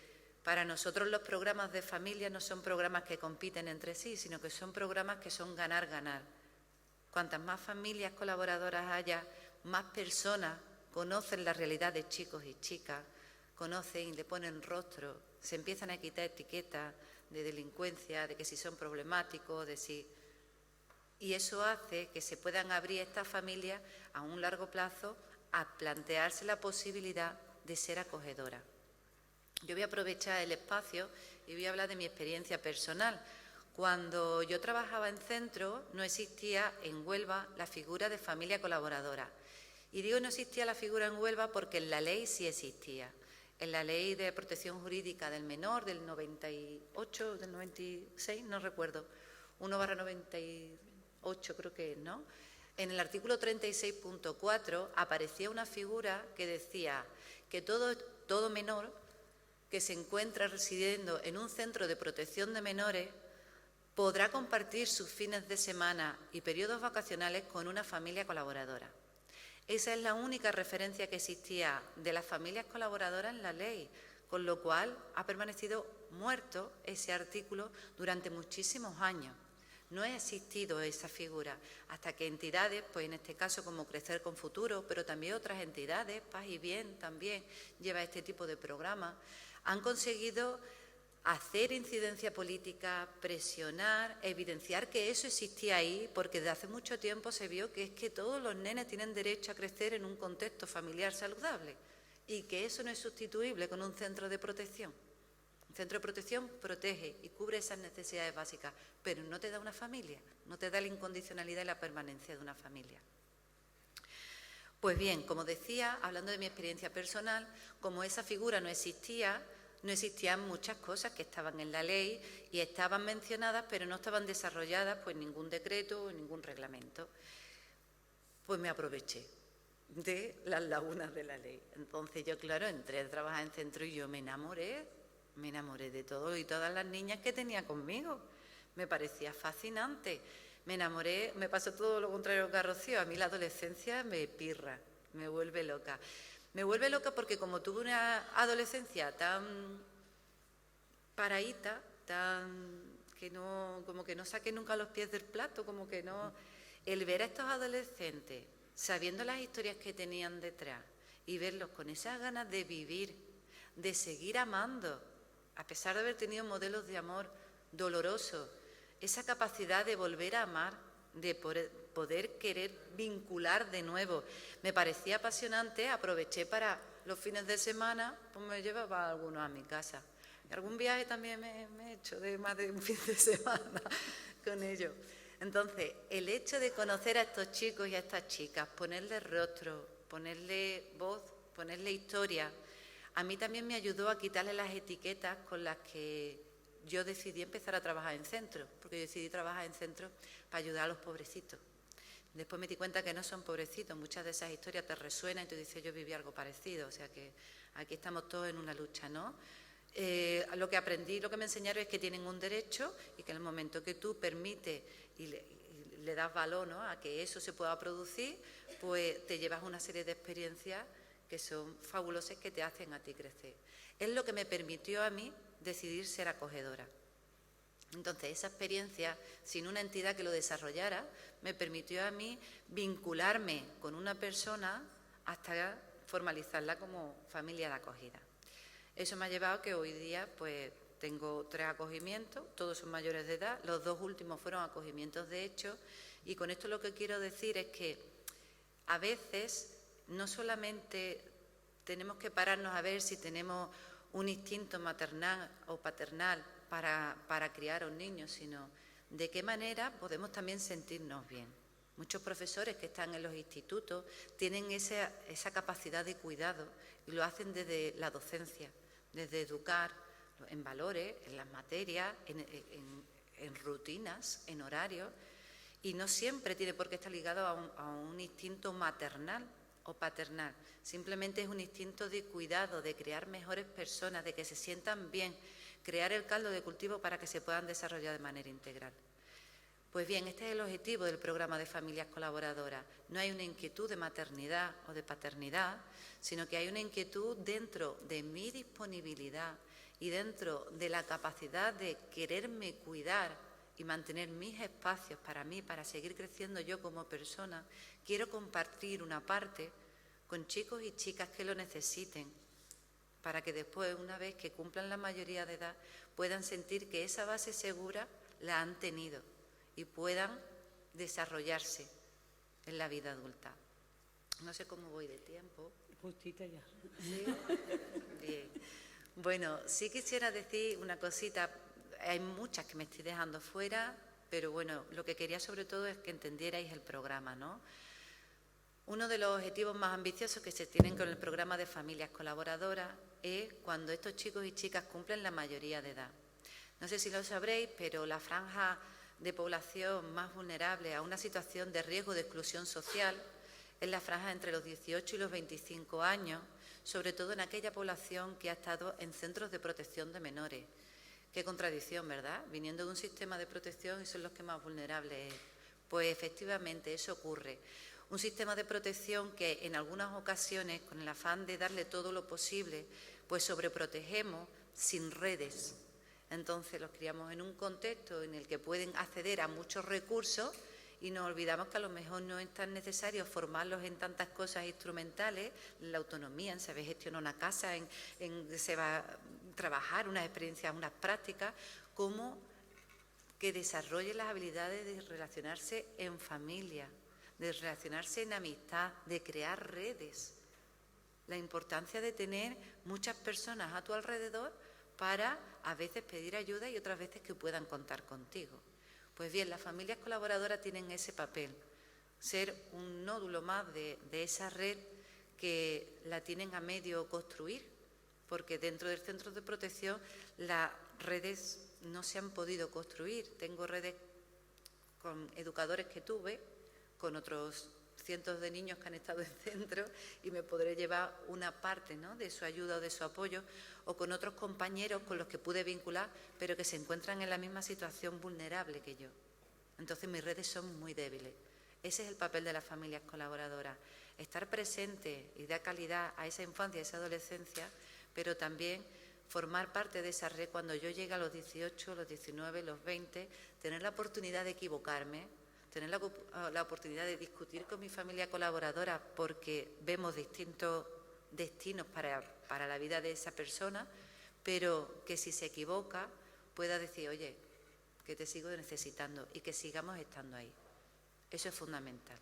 para nosotros los programas de familia no son programas que compiten entre sí, sino que son programas que son ganar-ganar. Cuantas más familias colaboradoras haya, más personas conocen la realidad de chicos y chicas, conocen y le ponen rostro, se empiezan a quitar etiquetas de delincuencia, de que si son problemáticos, de si... Y eso hace que se puedan abrir estas familias a un largo plazo a plantearse la posibilidad de ser acogedoras. Yo voy a aprovechar el espacio y voy a hablar de mi experiencia personal. Cuando yo trabajaba en centro, no existía en Huelva la figura de familia colaboradora. Y digo no existía la figura en Huelva porque en la ley sí existía. En la Ley de Protección Jurídica del Menor del 98, del 96, no recuerdo, 1/98 creo que es, ¿no? En el artículo 36.4 aparecía una figura que decía que todo menor que se encuentra residiendo en un centro de protección de menores podrá compartir sus fines de semana y periodos vacacionales con una familia colaboradora. Esa es la única referencia que existía de las familias colaboradoras en la ley, con lo cual ha permanecido muerto ese artículo durante muchísimos años. No ha existido esa figura hasta que entidades, pues en este caso como Crecer con Futuro, pero también otras entidades, Paz y Bien también lleva este tipo de programas, han conseguido hacer incidencia política, presionar, evidenciar que eso existía ahí, porque desde hace mucho tiempo se vio que es que todos los nenes tienen derecho a crecer en un contexto familiar saludable y que eso no es sustituible con un centro de protección. Un centro de protección protege y cubre esas necesidades básicas, pero no te da una familia, no te da la incondicionalidad y la permanencia de una familia. Pues bien, como decía, hablando de mi experiencia personal, como esa figura no existían muchas cosas que estaban en la ley y estaban mencionadas, pero no estaban desarrolladas pues ningún decreto o ningún reglamento. Pues me aproveché de las lagunas de la ley. Entonces yo, claro, entré a trabajar en centro y yo me enamoré de todo y todas las niñas que tenía conmigo. Me parecía fascinante. Me enamoré, me pasó todo lo contrario que a Rocío. A mí la adolescencia me pirra, me vuelve loca. Me vuelve loca porque como tuve una adolescencia tan paradita, como que no saqué nunca los pies del plato, como que no... El ver a estos adolescentes sabiendo las historias que tenían detrás y verlos con esas ganas de vivir, de seguir amando, a pesar de haber tenido modelos de amor dolorosos, esa capacidad de volver a amar, de poder querer vincular de nuevo. Me parecía apasionante, aproveché para los fines de semana, pues me llevaba a algunos a mi casa. Y algún viaje también me he hecho de más de un fin de semana con ellos. Entonces, el hecho de conocer a estos chicos y a estas chicas, ponerle rostro, ponerle voz, ponerle historia, a mí también me ayudó a quitarle las etiquetas con las que yo decidí empezar a trabajar en centro, porque yo decidí trabajar en centro para ayudar a los pobrecitos. Después me di cuenta que no son pobrecitos, muchas de esas historias te resuenan y tú dices, yo viví algo parecido, o sea que aquí estamos todos en una lucha, ¿no? Lo que aprendí, lo que me enseñaron es que tienen un derecho y que en el momento que tú permites y le das valor, ¿no?, a que eso se pueda producir, pues te llevas una serie de experiencias que son fabulosas, que te hacen a ti crecer. Es lo que me permitió a mí decidir ser acogedora. Entonces, esa experiencia, sin una entidad que lo desarrollara, me permitió a mí vincularme con una persona hasta formalizarla como familia de acogida. Eso me ha llevado a que hoy día pues tengo 3 acogimientos, todos son mayores de edad, los 2 últimos fueron acogimientos de hecho, y con esto lo que quiero decir es que a veces no solamente tenemos que pararnos a ver si tenemos un instinto maternal o paternal para criar a un niño, sino de qué manera podemos también sentirnos bien. Muchos profesores que están en los institutos tienen esa capacidad de cuidado y lo hacen desde la docencia, desde educar en valores, en las materias, en rutinas, en horarios, y no siempre tiene por qué estar ligado a un instinto maternal o paternal. Simplemente es un instinto de cuidado, de crear mejores personas, de que se sientan bien, crear el caldo de cultivo para que se puedan desarrollar de manera integral. Pues bien, este es el objetivo del programa de familias colaboradoras. No hay una inquietud de maternidad o de paternidad, sino que hay una inquietud dentro de mi disponibilidad y dentro de la capacidad de quererme cuidar y mantener mis espacios para mí, para seguir creciendo yo como persona. Quiero compartir una parte con chicos y chicas que lo necesiten, para que después, una vez que cumplan la mayoría de edad, puedan sentir que esa base segura la han tenido y puedan desarrollarse en la vida adulta. No sé cómo voy de tiempo. Justita ya. ¿Sí? Bien. Bueno, sí quisiera decir una cosita. Hay muchas que me estoy dejando fuera, pero bueno, lo que quería sobre todo es que entendierais el programa, ¿no? Uno de los objetivos más ambiciosos que se tienen con el programa de familias colaboradoras es cuando estos chicos y chicas cumplen la mayoría de edad. No sé si lo sabréis, pero la franja de población más vulnerable a una situación de riesgo de exclusión social es la franja entre los 18 y los 25 años, sobre todo en aquella población que ha estado en centros de protección de menores. Qué contradicción, ¿verdad? Viniendo de un sistema de protección y son los que más vulnerables es. Pues efectivamente eso ocurre. Un sistema de protección que en algunas ocasiones, con el afán de darle todo lo posible, pues sobreprotegemos sin redes. Entonces los criamos en un contexto en el que pueden acceder a muchos recursos y nos olvidamos que a lo mejor no es tan necesario formarlos en tantas cosas instrumentales, en la autonomía, en saber gestionar una casa, en se va a trabajar unas experiencias, unas prácticas, como que desarrollen las habilidades de relacionarse en familia, de relacionarse en amistad, de crear redes. La importancia de tener muchas personas a tu alrededor para a veces pedir ayuda y otras veces que puedan contar contigo. Pues bien, las familias colaboradoras tienen ese papel, ser un nódulo más de esa red que la tienen a medio construir, porque dentro del centro de protección las redes no se han podido construir. Tengo redes con educadores que tuve, con otros cientos de niños que han estado en centro y me podré llevar una parte, ¿no?, de su ayuda o de su apoyo, o con otros compañeros con los que pude vincular, pero que se encuentran en la misma situación vulnerable que yo. Entonces mis redes son muy débiles. Ese es el papel de las familias colaboradoras, estar presente y dar calidad a esa infancia, a esa adolescencia, pero también formar parte de esa red cuando yo llegue a los 18, los 19, los 20, tener la oportunidad de equivocarme, tener la oportunidad de discutir con mi familia colaboradora porque vemos distintos destinos para la vida de esa persona, pero que si se equivoca pueda decir, oye, que te sigo necesitando y que sigamos estando ahí. Eso es fundamental.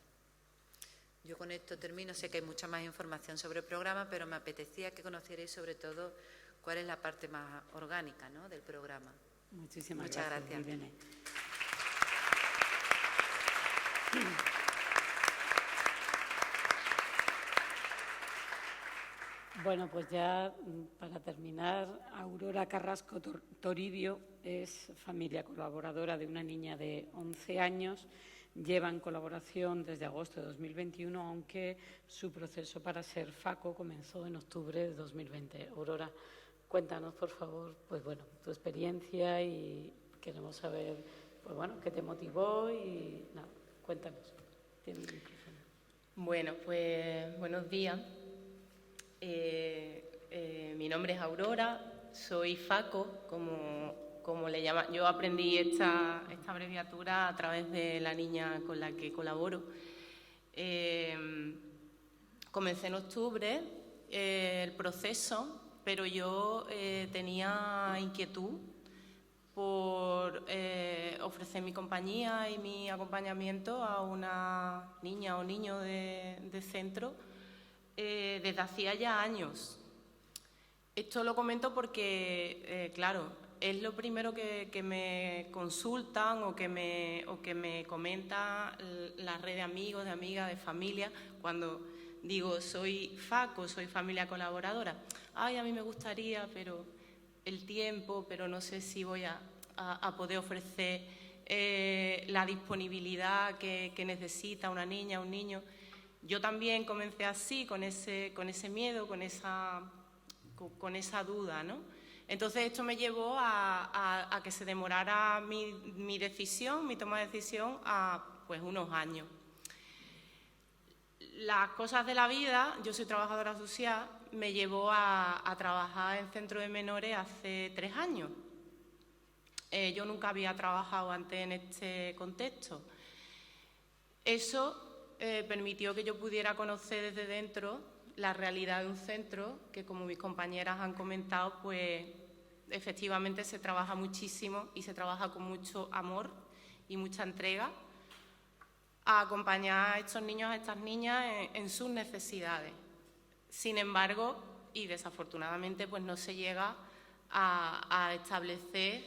Yo con esto termino. Sé que hay mucha más información sobre el programa, pero me apetecía que conocierais sobre todo cuál es la parte más orgánica, ¿no?, del programa. Muchas gracias. Irene. Bueno, pues ya para terminar, Aurora Carrasco Toribio es familia colaboradora de una niña de 11 años. Lleva en colaboración desde agosto de 2021, aunque su proceso para ser FACO comenzó en octubre de 2020. Aurora, cuéntanos, por favor, pues bueno, tu experiencia y queremos saber, pues bueno, qué te motivó y nada, cuéntanos. Tienes el micrófono. Bueno, pues buenos días. Mi nombre es Aurora, soy FACO, como le llaman. Yo aprendí esta abreviatura a través de la niña con la que colaboro. Comencé en octubre el proceso, pero yo tenía inquietud por ofrecer mi compañía y mi acompañamiento a una niña o niño de centro desde hacía ya años. Esto lo comento porque, claro, es lo primero que me consultan o que me comenta la red de amigos, de amigas, de familia, cuando digo soy FACO, soy familia colaboradora. Ay, a mí me gustaría, pero el tiempo, pero no sé si voy a... a poder ofrecer la disponibilidad que necesita una niña, un niño. Yo también comencé así, con ese miedo, con esa duda, ¿no? Entonces esto me llevó a que se demorara mi decisión, mi toma de decisión, a pues unos años. Las cosas de la vida, yo soy trabajadora social, me llevó a trabajar en centro de menores hace 3 años. Yo nunca había trabajado antes en este contexto. Eso permitió que yo pudiera conocer desde dentro la realidad de un centro que, como mis compañeras han comentado, pues efectivamente se trabaja muchísimo y se trabaja con mucho amor y mucha entrega a acompañar a estos niños, a estas niñas en sus necesidades. Sin embargo, y desafortunadamente, pues no se llega a establecer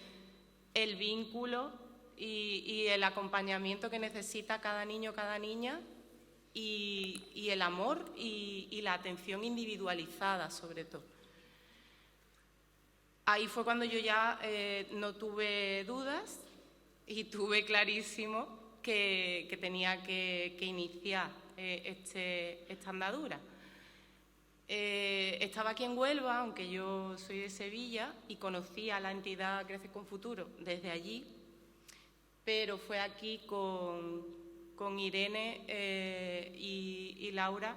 el vínculo y el acompañamiento que necesita cada niño, cada niña, y el amor y la atención individualizada, sobre todo. Ahí fue cuando yo ya no tuve dudas y tuve clarísimo que tenía que iniciar esta andadura. Estaba aquí en Huelva, aunque yo soy de Sevilla, y conocí a la entidad Crece con Futuro desde allí, pero fue aquí con Irene y Laura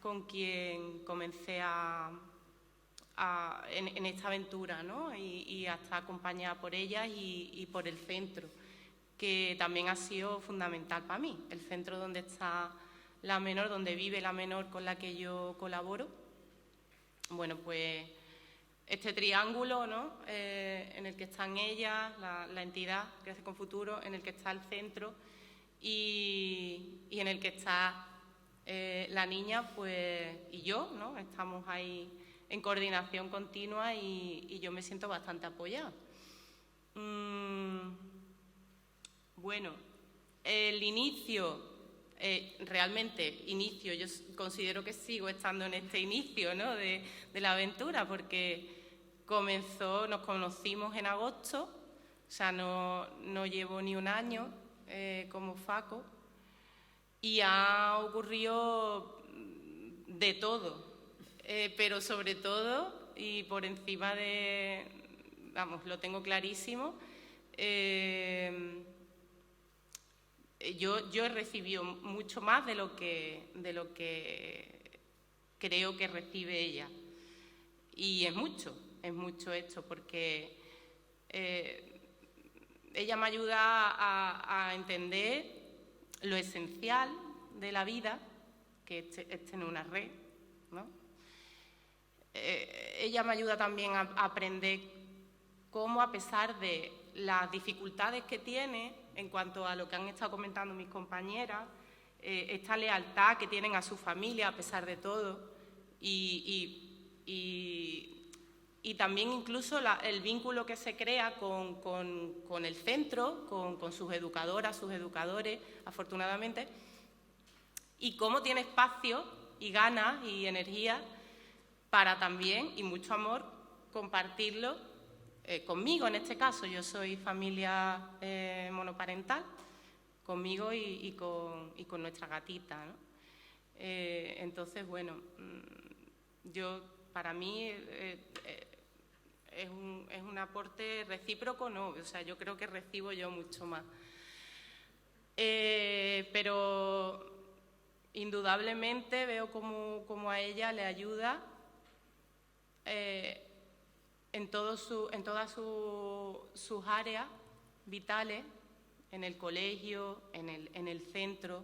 con quien comencé en esta aventura, ¿no? Y a estar acompañada por ellas y por el centro, que también ha sido fundamental para mí. El centro donde está la menor, donde vive la menor con la que yo colaboro. Bueno, pues este triángulo, ¿no? En el que están ellas, la entidad Crece con Futuro, en el que está el centro y en el que está la niña, pues, y yo, ¿no? Estamos ahí en coordinación continua y yo me siento bastante apoyada. Bueno, el inicio, realmente inicio, yo considero que sigo estando en este inicio, ¿no? de la aventura, porque nos conocimos en agosto, o sea, no llevo ni un año como FACO, y ha ocurrido de todo, pero sobre todo, y por encima de, vamos, lo tengo clarísimo, yo he recibido mucho más de lo que creo que recibe ella. Y es mucho esto, porque ella me ayuda a entender lo esencial de la vida, que es tener una red, ¿no? Ella me ayuda también a aprender cómo, a pesar de las dificultades que tiene, en cuanto a lo que han estado comentando mis compañeras, esta lealtad que tienen a su familia a pesar de todo, y también incluso el vínculo que se crea con el centro, con sus educadoras, sus educadores, afortunadamente, y cómo tiene espacio y ganas y energía para también, y mucho amor, compartirlo conmigo. En este caso yo soy familia monoparental, conmigo y con nuestra gatita, ¿no? Entonces, bueno, para mí es un aporte recíproco, ¿no? O sea, yo creo que recibo yo mucho más. Pero indudablemente veo como a ella le ayuda en todas sus áreas vitales, en el colegio, en el centro,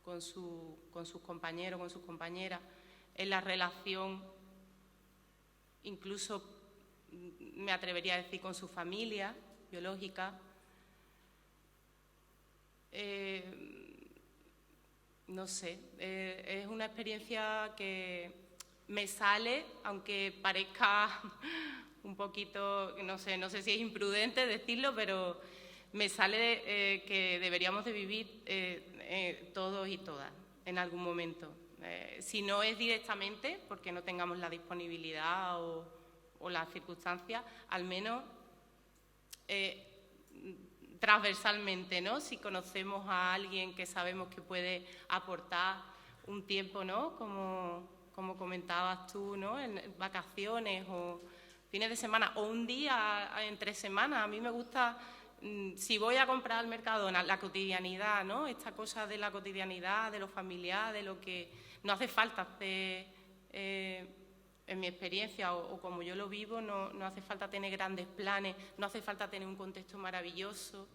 con sus compañeros, con sus compañeras, en la relación, incluso me atrevería a decir con su familia biológica. No sé, es una experiencia que me sale, aunque parezca un poquito, no sé si es imprudente decirlo, pero me sale que deberíamos de vivir todos y todas en algún momento. Si no es directamente, porque no tengamos la disponibilidad o las circunstancias, al menos transversalmente, ¿no? Si conocemos a alguien que sabemos que puede aportar un tiempo, ¿no? Como comentabas tú, ¿no? En vacaciones o fines de semana o un día entre semanas. A mí me gusta, si voy a comprar al Mercadona, la cotidianidad, ¿no? Esta cosa de la cotidianidad, de lo familiar, de lo que no hace falta hacer, en mi experiencia o como yo lo vivo, no hace falta tener grandes planes, no hace falta tener un contexto maravilloso.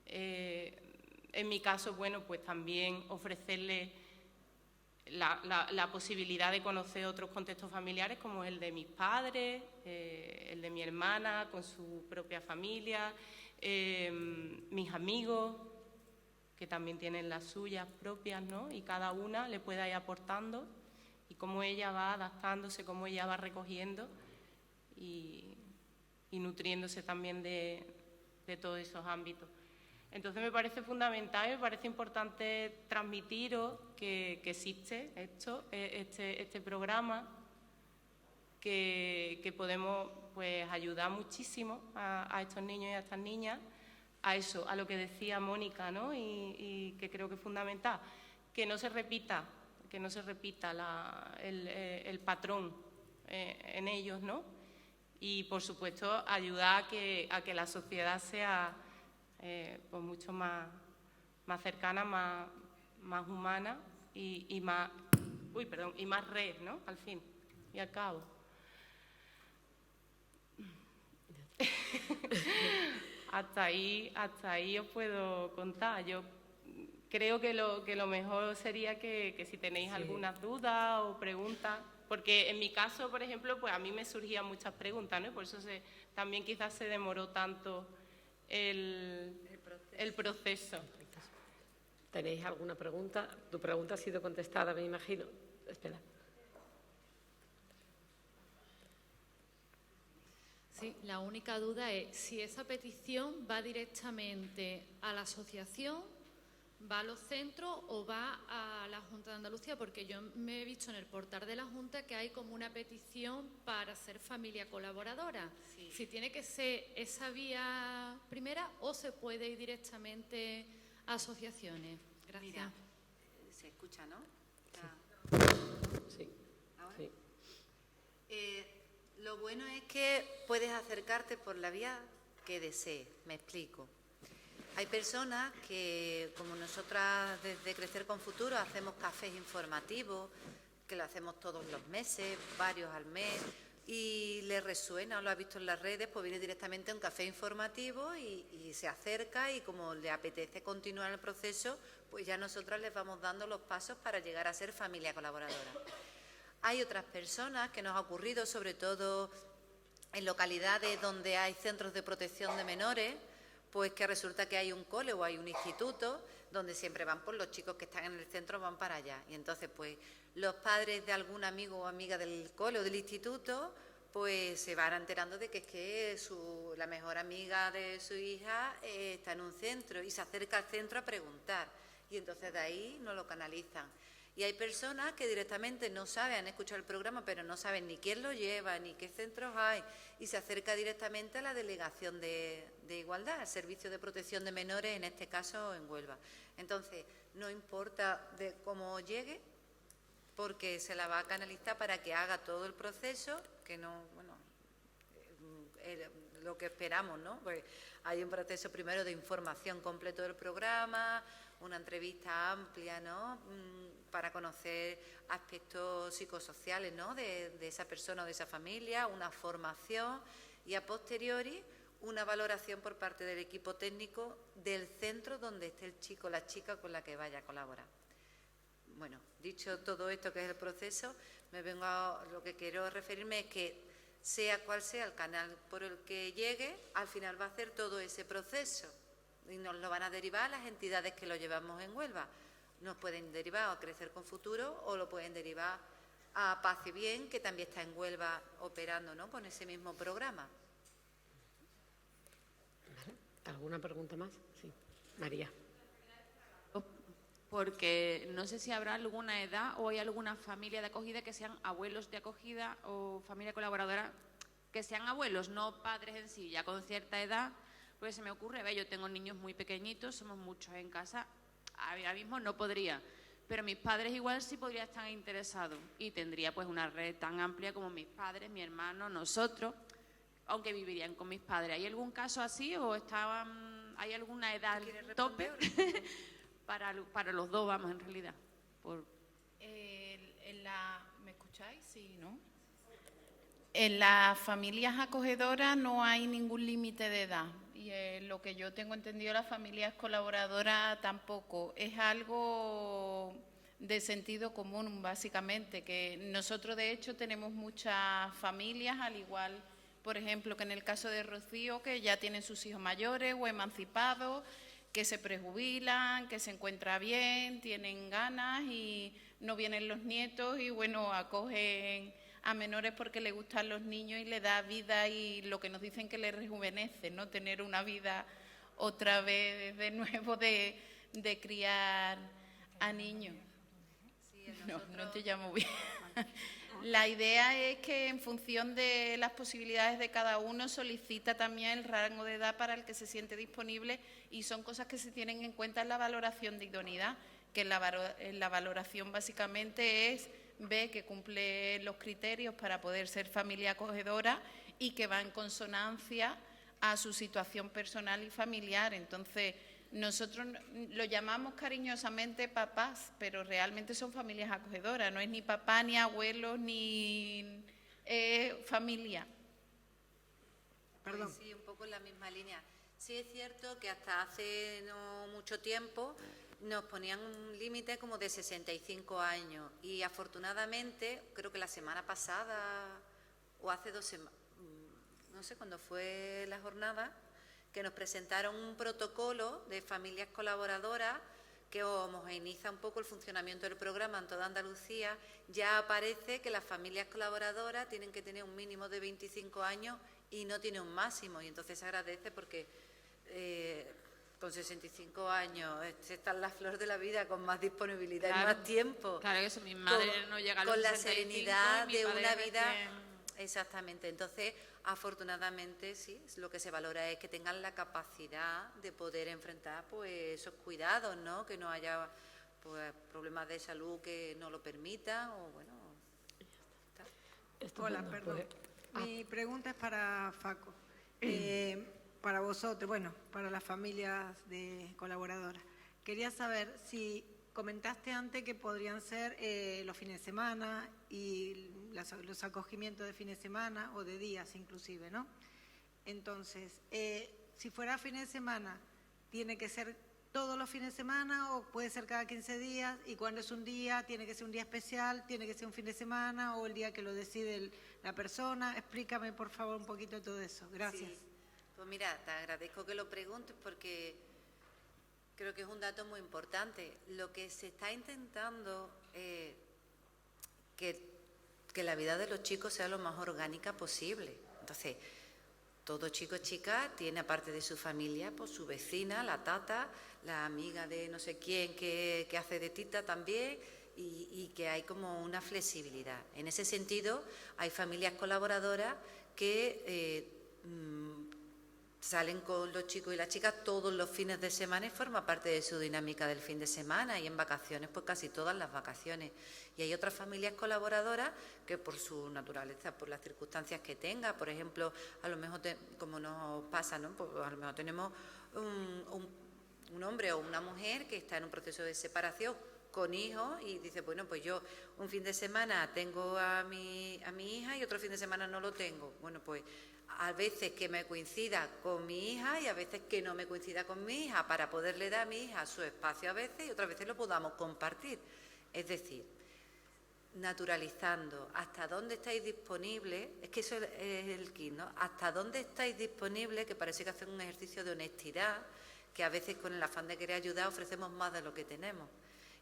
En mi caso, bueno, pues también ofrecerle la posibilidad de conocer otros contextos familiares como el de mis padres, el de mi hermana con su propia familia, mis amigos que también tienen las suyas propias, ¿no? Y cada una le pueda ir aportando y cómo ella va adaptándose, cómo ella va recogiendo y nutriéndose también de todos esos ámbitos. Entonces me parece fundamental, me parece importante transmitiros que existe este programa, que podemos pues ayudar muchísimo a estos niños y a estas niñas, a eso, a lo que decía Mónica, ¿no? Y que creo que es fundamental, que no se repita el patrón en ellos, ¿no? Y por supuesto ayudar a que la sociedad sea pues mucho más cercana, más humana y más red, ¿no? Al fin y al cabo. Hasta ahí os puedo contar. Yo creo que lo mejor sería que si tenéis algunas dudas o preguntas, porque en mi caso, por ejemplo, pues a mí me surgían muchas preguntas, ¿no? Y por eso también quizás se demoró tanto el proceso. ¿Tenéis alguna pregunta? Tu pregunta ha sido contestada, me imagino. Espera. Sí, la única duda es si esa petición va directamente a la asociación, va a los centros o va a la Junta de Andalucía, porque yo me he visto en el portal de la Junta que hay como una petición para ser familia colaboradora. Sí. Si tiene que ser esa vía primera o se puede ir directamente a asociaciones. Gracias. Mira, se escucha, ¿no? Sí. ¿Ahora? Sí. Lo bueno es que puedes acercarte por la vía que desees. Me explico. Hay personas que, como nosotras desde Crecer con Futuro, hacemos cafés informativos, que lo hacemos todos los meses, varios al mes, y le resuena o lo ha visto en las redes, pues viene directamente a un café informativo y se acerca, y como le apetece continuar el proceso, pues ya nosotras les vamos dando los pasos para llegar a ser familia colaboradora. Hay otras personas que nos ha ocurrido, sobre todo en localidades donde hay centros de protección de menores, pues que resulta que hay un cole o hay un instituto donde siempre van, pues los chicos que están en el centro van para allá. Y entonces, pues los padres de algún amigo o amiga del cole o del instituto, pues se van enterando de que es que la mejor amiga de su hija está en un centro y se acerca al centro a preguntar. Y entonces de ahí nos lo canalizan. Y hay personas que directamente no saben, han escuchado el programa, pero no saben ni quién lo lleva, ni qué centros hay, y se acerca directamente a la Delegación de Igualdad, al Servicio de Protección de Menores, en este caso en Huelva. Entonces, no importa de cómo llegue, porque se la va a canalizar para que haga todo el proceso, que no, bueno, lo que esperamos, ¿no? Pues hay un proceso primero de información completo del programa, una entrevista amplia, ¿no?, para conocer aspectos psicosociales, ¿no?, de esa persona o de esa familia, una formación y a posteriori una valoración por parte del equipo técnico del centro donde esté el chico o la chica con la que vaya a colaborar. Bueno, dicho todo esto que es el proceso, lo que quiero referirme es que sea cual sea el canal por el que llegue, al final va a hacer todo ese proceso y nos lo van a derivar las entidades que lo llevamos en Huelva. Nos pueden derivar a Crecer con Futuro o lo pueden derivar a Paz y Bien, que también está en Huelva operando, ¿no?, con ese mismo programa. ¿Alguna pregunta más? Sí. María. Porque no sé si habrá alguna edad o hay alguna familia de acogida que sean abuelos de acogida o familia colaboradora, que sean abuelos, no padres en sí, ya con cierta edad, Pues se me ocurre, yo tengo niños muy pequeñitos, somos muchos en casa, ahora mismo no podría, pero mis padres igual sí podrían estar interesados y tendría pues una red tan amplia como mis padres, mi hermano, nosotros, aunque vivirían con mis padres. ¿Hay algún caso así o hay alguna edad tope? para los dos, vamos, en realidad. ¿Me escucháis? Sí, ¿no? En las familias acogedoras no hay ningún límite de edad. Y lo que yo tengo entendido, las familias colaboradoras tampoco. Es algo de sentido común, básicamente, que nosotros, de hecho, tenemos muchas familias, al igual, por ejemplo, que en el caso de Rocío, que ya tienen sus hijos mayores o emancipados, que se prejubilan, que se encuentra bien, tienen ganas y no vienen los nietos y, bueno, acogen a menores porque les gustan los niños y le da vida y lo que nos dicen que les rejuvenece, ¿no? Tener una vida otra vez de nuevo de criar a niños. Sí, No te llamo bien. La idea es que en función de las posibilidades de cada uno solicita también el rango de edad para el que se siente disponible y son cosas que se tienen en cuenta en la valoración de idoneidad, que en la valoración básicamente es ve que cumple los criterios para poder ser familia acogedora y que va en consonancia a su situación personal y familiar. Entonces, nosotros lo llamamos cariñosamente papás, pero realmente son familias acogedoras, no es ni papá, ni abuelos, ni familia. Perdón. Pues sí, un poco en la misma línea. Sí es cierto que hasta hace no mucho tiempo nos ponían un límite como de 65 años y afortunadamente, creo que la semana pasada o hace 2 semanas, no sé cuándo fue la jornada, que nos presentaron un protocolo de familias colaboradoras que homogeneiza un poco el funcionamiento del programa en toda Andalucía. Ya aparece que las familias colaboradoras tienen que tener un mínimo de 25 años y no tiene un máximo, y entonces se agradece porque con 65 años está en la flor de la vida, con más disponibilidad y más tiempo. Claro, eso, mi madre no llega a los 65 con la serenidad de una vida. Recién... Exactamente, entonces afortunadamente sí, lo que se valora es que tengan la capacidad de poder enfrentar pues esos cuidados, ¿no? Que no haya pues problemas de salud que no lo permitan o bueno. Hola, perdón. Mi pregunta es para Faco. Para vosotros, bueno, para las familias de colaboradoras. Quería saber si comentaste antes que podrían ser los fines de semana y los acogimientos de fines de semana o de días inclusive, ¿no? Entonces, si fuera fines de semana, ¿tiene que ser todos los fines de semana o puede ser cada 15 días? ¿Y cuando es un día, tiene que ser un día especial, tiene que ser un fin de semana o el día que lo decide la persona? Explícame, por favor, un poquito todo eso. Gracias. Sí. Pues mira, te agradezco que lo preguntes porque creo que es un dato muy importante. Lo que se está intentando que la vida de los chicos sea lo más orgánica posible. Entonces, todo chico o chica tiene, aparte de su familia, pues su vecina, la tata, la amiga de no sé quién que hace de tita también, y que hay como una flexibilidad. En ese sentido, hay familias colaboradoras que salen con los chicos y las chicas todos los fines de semana y forma parte de su dinámica del fin de semana, y en vacaciones pues casi todas las vacaciones. Y hay otras familias colaboradoras que por su naturaleza, por las circunstancias que tenga, por ejemplo, a lo mejor como nos pasa, ¿no? Pues a lo mejor tenemos un hombre o una mujer que está en un proceso de separación con hijos y dice, bueno, pues yo un fin de semana tengo a mi hija y otro fin de semana no lo tengo. Bueno, pues a veces que me coincida con mi hija y a veces que no me coincida con mi hija, para poderle dar a mi hija su espacio a veces y otras veces lo podamos compartir. Es decir, naturalizando hasta dónde estáis disponibles, es que eso es el kit, ¿no? Hasta dónde estáis disponibles, que parece que hacen un ejercicio de honestidad, que a veces con el afán de querer ayudar ofrecemos más de lo que tenemos.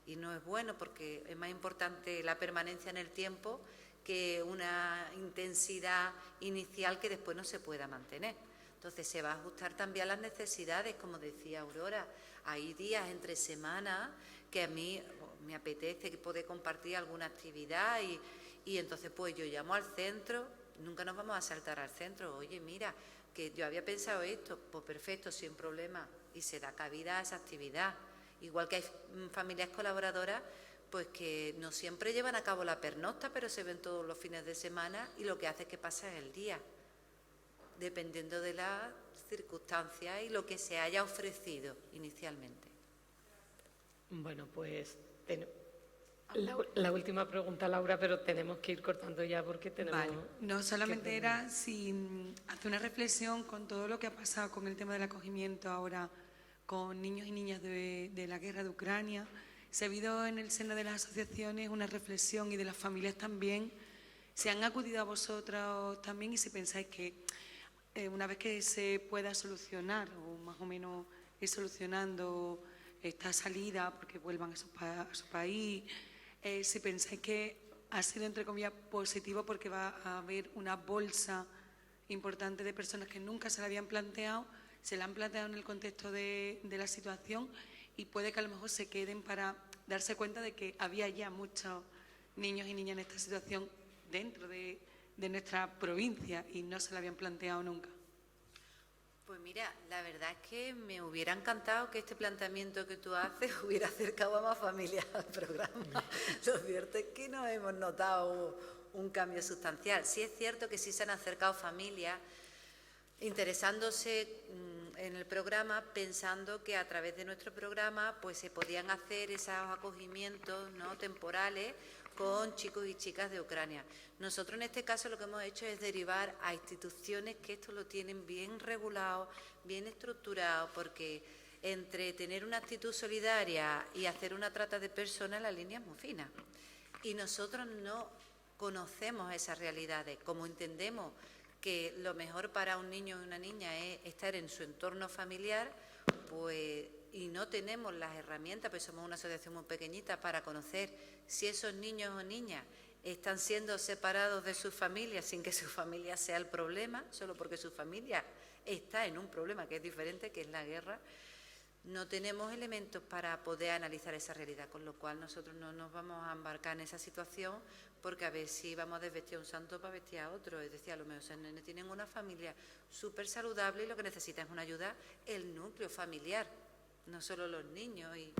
Y no es bueno porque es más importante la permanencia en el tiempo que una intensidad inicial que después no se pueda mantener. Entonces se va a ajustar también a las necesidades, como decía Aurora. Hay días entre semanas que a mí me apetece poder compartir alguna actividad y entonces pues yo llamo al centro, nunca nos vamos a saltar al centro, oye mira, que yo había pensado esto, pues perfecto, sin problema, y se da cabida a esa actividad. Igual que hay familias colaboradoras, pues que no siempre llevan a cabo la pernocta, pero se ven todos los fines de semana y lo que hace es que pasa el día, dependiendo de las circunstancias y lo que se haya ofrecido inicialmente. Bueno, pues la última pregunta, Laura, pero tenemos que ir cortando ya porque tenemos... Vale. No, solamente era si hace una reflexión con todo lo que ha pasado con el tema del acogimiento ahora con niños y niñas de la guerra de Ucrania. Se ha habido en el seno de las asociaciones una reflexión y de las familias también. ¿Se han acudido a vosotros también y si pensáis que una vez que se pueda solucionar o más o menos ir solucionando esta salida porque vuelvan a su país, si pensáis que ha sido entre comillas positivo porque va a haber una bolsa importante de personas que nunca se la habían planteado, se la han planteado en el contexto de la situación y puede que a lo mejor se queden para darse cuenta de que había ya muchos niños y niñas en esta situación dentro de nuestra provincia y no se la habían planteado nunca. Pues mira, la verdad es que me hubiera encantado que este planteamiento que tú haces hubiera acercado a más familias al programa. Lo cierto es que no hemos notado un cambio sustancial. Sí es cierto que sí se han acercado familias interesándose en el programa, pensando que a través de nuestro programa pues se podían hacer esos acogimientos, ¿no?, temporales con chicos y chicas de Ucrania. Nosotros en este caso lo que hemos hecho es derivar a instituciones que esto lo tienen bien regulado, bien estructurado, porque entre tener una actitud solidaria y hacer una trata de personas la línea es muy fina. Y nosotros no conocemos esas realidades, como entendemos que lo mejor para un niño y una niña es estar en su entorno familiar, pues, y no tenemos las herramientas, pues somos una asociación muy pequeñita, para conocer si esos niños o niñas están siendo separados de sus familias sin que su familia sea el problema, solo porque su familia está en un problema que es diferente, que es la guerra. No tenemos elementos para poder analizar esa realidad, con lo cual nosotros no nos vamos a embarcar en esa situación porque a ver si vamos a desvestir a un santo para vestir a otro. Es decir, a lo mejor esos nenes tienen una familia súper saludable y lo que necesitan es una ayuda, el núcleo familiar, no solo los niños, y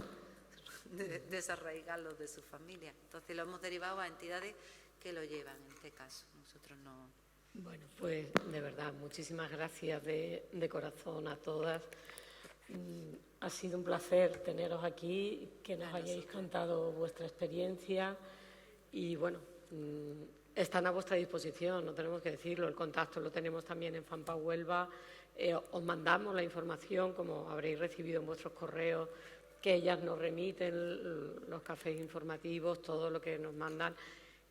desarraigarlos de su familia. Entonces lo hemos derivado a entidades que lo llevan en este caso. Nosotros no. Bueno, pues de verdad, muchísimas gracias de corazón a todas. Ha sido un placer teneros aquí, que nos hayáis contado vuestra experiencia y bueno, están a vuestra disposición, no tenemos que decirlo, el contacto lo tenemos también en FAMPA Huelva, os mandamos la información, como habréis recibido en vuestros correos, que ellas nos remiten los cafés informativos, todo lo que nos mandan.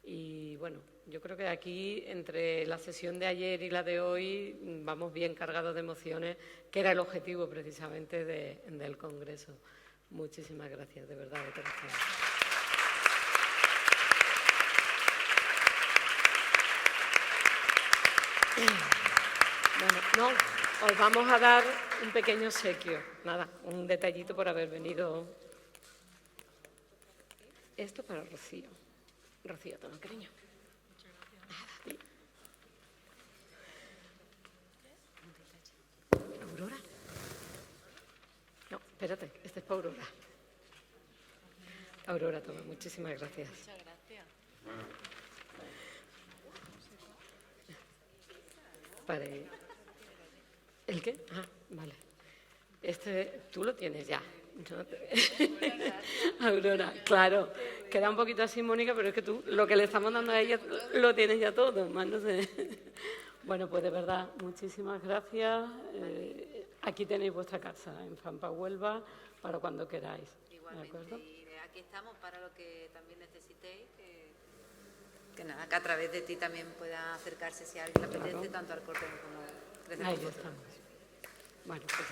Y bueno, yo creo que aquí, entre la sesión de ayer y la de hoy, vamos bien cargados de emociones, que era el objetivo precisamente del Congreso. Muchísimas gracias, de verdad, de corazón. Bueno, no, os vamos a dar un pequeño obsequio, nada, un detallito por haber venido. Esto para Rocío. Rocío, toma, cariño. Muchas gracias. ¿Aurora? No, espérate, este es para Aurora. Aurora, toma, muchísimas gracias. Muchas gracias. ¿El qué? Ah, vale. Este, tú lo tienes ya. Aurora, claro. Queda un poquito así, Mónica, pero es que tú lo que le estamos dando a ella lo tienes ya todo. Más no sé. Bueno, pues de verdad, muchísimas gracias. Aquí tenéis vuestra casa en FAMPA Huelva para cuando queráis. Igualmente, ¿de acuerdo? Y aquí estamos para lo que también necesitéis. Que nada, que a través de ti también pueda acercarse si alguien le apetece, tanto al corte como desde Ahí vosotros. estamos. Bueno, pues